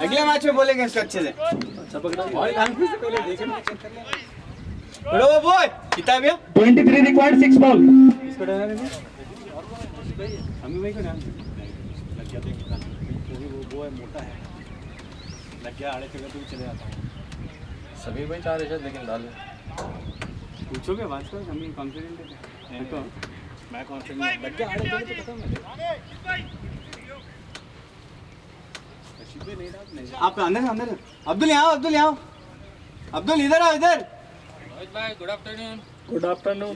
अगले मैच में बोलेंगे इसको अच्छे से। अच्छा पकड़ा। और कानपुर से पहले देखे मैच चेक कर लिया। बड़ो बॉय कितना भैया? 23 रिक्वायर्ड 6 बॉल। इसको डालना है हमें भाई को डाल लग गया तो वो है मोटा है, लग गया आड़े जगह तो चले जाता हूँ। सभी भाई चाह रहे थे लेकिन डाल पूछोगे बात करो, हम कॉन्फिडेंट है तो मैं कॉन्फिडेंट लग गया आड़े जगह तो पता मैं आप अंदर अंदर। अब्दुल यहाँ अब्दुल यहाँ अब्दुल इधर आओ इधर। Good afternoon. Good afternoon.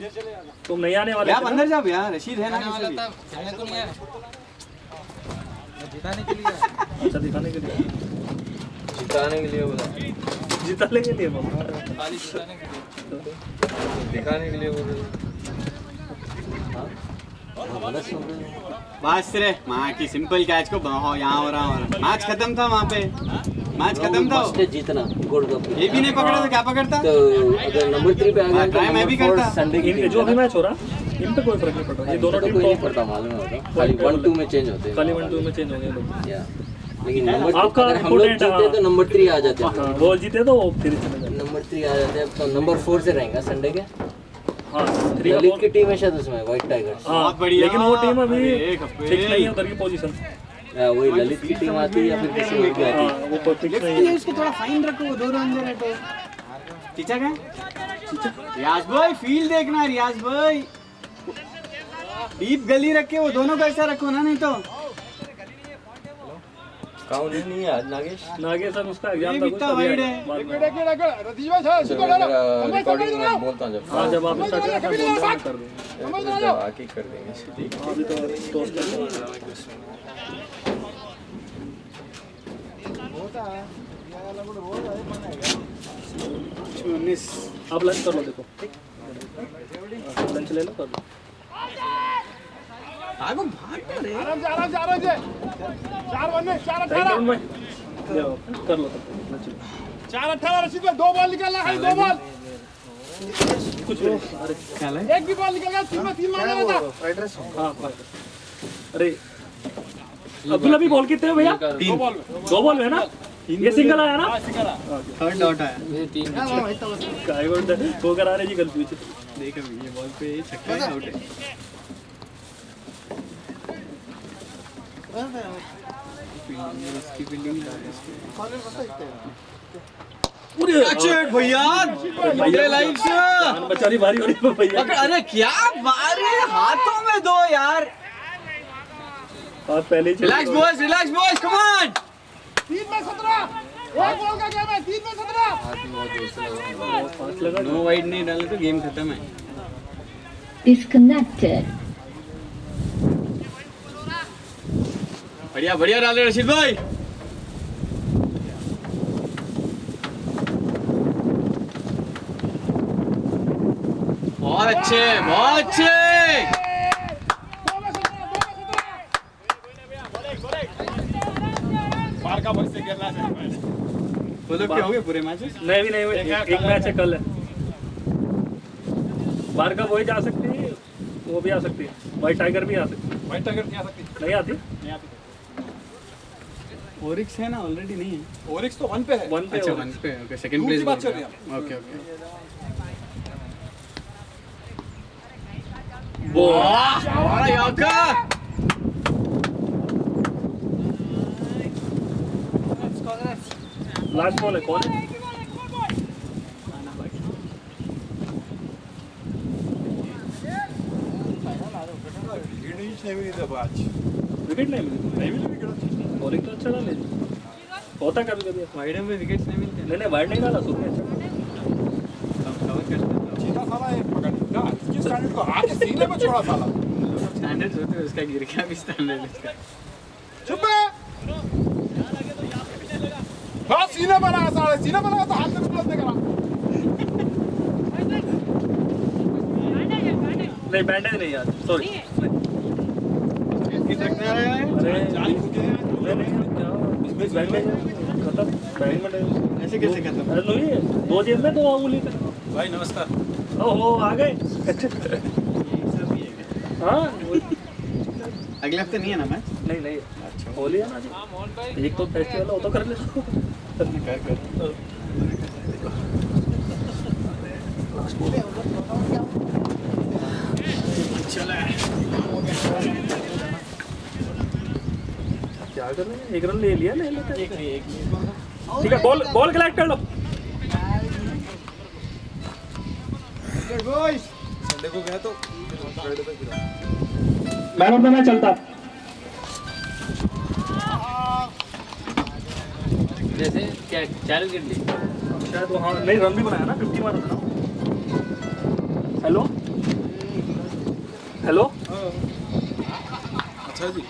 तुम नहीं आने वाले आप अंदर जाओ यार, रशीद है ना किसी भी। जिताने के लिए। अच्छा दिखाने के लिए, जिताने के लिए बोला, जिताने के लिए बाबा। खाली जिताने के लिए, दिखाने के लिए बोल रहे। बस रे माँ की सिंपल कैच को यहाँ हो रहा मैच खत्म था वहाँ पे, मैच खत्म था। जीतना गोल्ड कप ये भी नहीं पकड़ा तो क्या पकड़ता? तो अगर नंबर 3 पे आ गया ट्राई मैं भी करता। संडे के इनके जो भी मैच हो रहा इन पे कोई फर्क नहीं पड़ रहा। ये दोनों टीम कोई नहीं को पड़ता, मालूम है खाली 1-2 में चेंज होते हैं। खाली 1-2 में चेंज हो गए लोग। या लेकिन नंबर आपका अगर हम लोग important है, जीते तो नंबर 3 आ जाते हैं। हाँ वो जीते तो वो फिर चले जाते। नंबर 3 आ जाते हैं तो नंबर 4 से रहेगा संडे के। हाँ 3 ललित की टीम है शायद उसमें, व्हाइट टाइगर्स। हाँ बहुत बढ़िया। लेकिन वो टीम अभी अरे कप्पे। फिक्स नहीं है उधर की पोजीशन। वही ललित की टीम आती है या फिर किसी और की आती हाँ है। वो कोई फिक्स नहीं है। उसको थोड़ा फाइन रखो, वो 2 रन दे रहे तो। टीचर है रियाज भाई, फील्ड देखना रियाज भाई, डीप गली रख के वो दोनों को ऐसा रखो ना, नहीं तो काउंट नहीं है आज नागेश। नागेश सर उसका एग्जाम ये था भी कुछ इतना तभी वाइड आया है। बाद में। रतीश भाई सर चलो मेरा रिकॉर्डिंग में बोलता हूँ हाँ जब आप स्टार्ट करें तब बोल देना, कर देंगे। जब आके कर देंगे। हाँ, अभी तो टॉस कर रहे हैं। आप लंच कर लो, देखो लंच ले लो, कर लो। आगो भाग रे। आराम से 4 बनने 4 थैंक 18 यू भाई, ले आओ, कर लो तब लंच लो। 4 18 रशीद भाई 2 बॉल निकलना है, 2 बॉल। कुछ नहीं, अरे एक भी बॉल निकल गया, 3 में 3 मारना था। हाँ बाय। अरे अब्दुल अभी बॉल कितने हैं भैया? 2 बॉल 2 बॉल है ना? ये सिंगल आया ना? थर्ड डॉट आया। ये 3 काय बोलते वो करा रहे जी कल पीछे। देख अभी ये बॉल पे छक्का है, आउट है। इसकी फील्डिंग पूरे भैया भैया लाइफ से जान बचारी भारी हो रही है भैया। अरे क्या मारे हाथों में दो यार। हाथ पहले ही रिलैक्स बॉयज कम ऑन। 3 में 17 एक बॉल का गेम है 3 में 17 हाथ में बहुत जोर से लगा। पास लगा नो वाइड नहीं डाले तो गेम खत्म है। Disconnected. बढ़िया बढ़िया डाले रशीद भाई। बहुत अच्छे बहुत अच्छे। बोलो क्या हो गए पूरे मैचेस? नहीं भी नहीं हुए, एक मैच है कल है। बाहर का वही जा सकती है, वो भी आ सकती है, व्हाइट टाइगर भी आ सकती है। व्हाइट टाइगर नहीं आ सकती, नहीं आती? नहीं आती। ओरिक्स है ना ऑलरेडी नहीं है। ओरिक्स तो 1 पे है। 1 पे अच्छा और- 1 पे ओके सेकंड Two प्लेस की बात कर रहे हैं ओके ओके। वाह याका लास्ट बॉल है, कौन है? नहीं मिली था आज, विकेट नहीं मिली, नहीं मिली विकेट। बॉलिंग तो अच्छा डाले, होता कभी कभी ऐसा। वाइड में विकेट्स नहीं मिलते। नहीं नहीं वाइड नहीं डाला, सुन अच्छा। कवर करते सीधा साला एक पकड़ लिया, इसकी स्टैंडर्ड को आके सीने में छोड़ा साला। स्टैंडर्ड होते हैं उसका गिर गया भी स्टैंडर्ड इसका। चुप है। हाँ सीने पर आया साला, सीने पर आया तो हाथ से प्लस नहीं करा। नहीं बैंडेज नहीं यार, सॉरी। इसकी रखने आ रहा है। अरे जान फूके हैं। नहीं नहीं क्या बैंडेज खत्म, बैंडेज ऐसे कैसे खत्म? अरे लो ये 2 जेब में 2 उंगली पे। भाई नमस्कार। ओहो आ गए। हाँ अगले हफ्ते नहीं है ना मैच? नहीं नहीं अच्छा होली है ना जी, एक तो फेस्टिवल है, वो तो कर ले। कर क्या कर रहे हैं, 1 रन ले लिया, ले लेते हैं। ठीक है, बॉल बॉल कलेक्ट कर लो। संडे को गए तो मैन ऑफ द मैच चलता। जैसे क्या 4 विकेट ली? शायद वहाँ नहीं रन भी बनाया ना, 50 मारा था। हेलो हेलो अच्छा जी।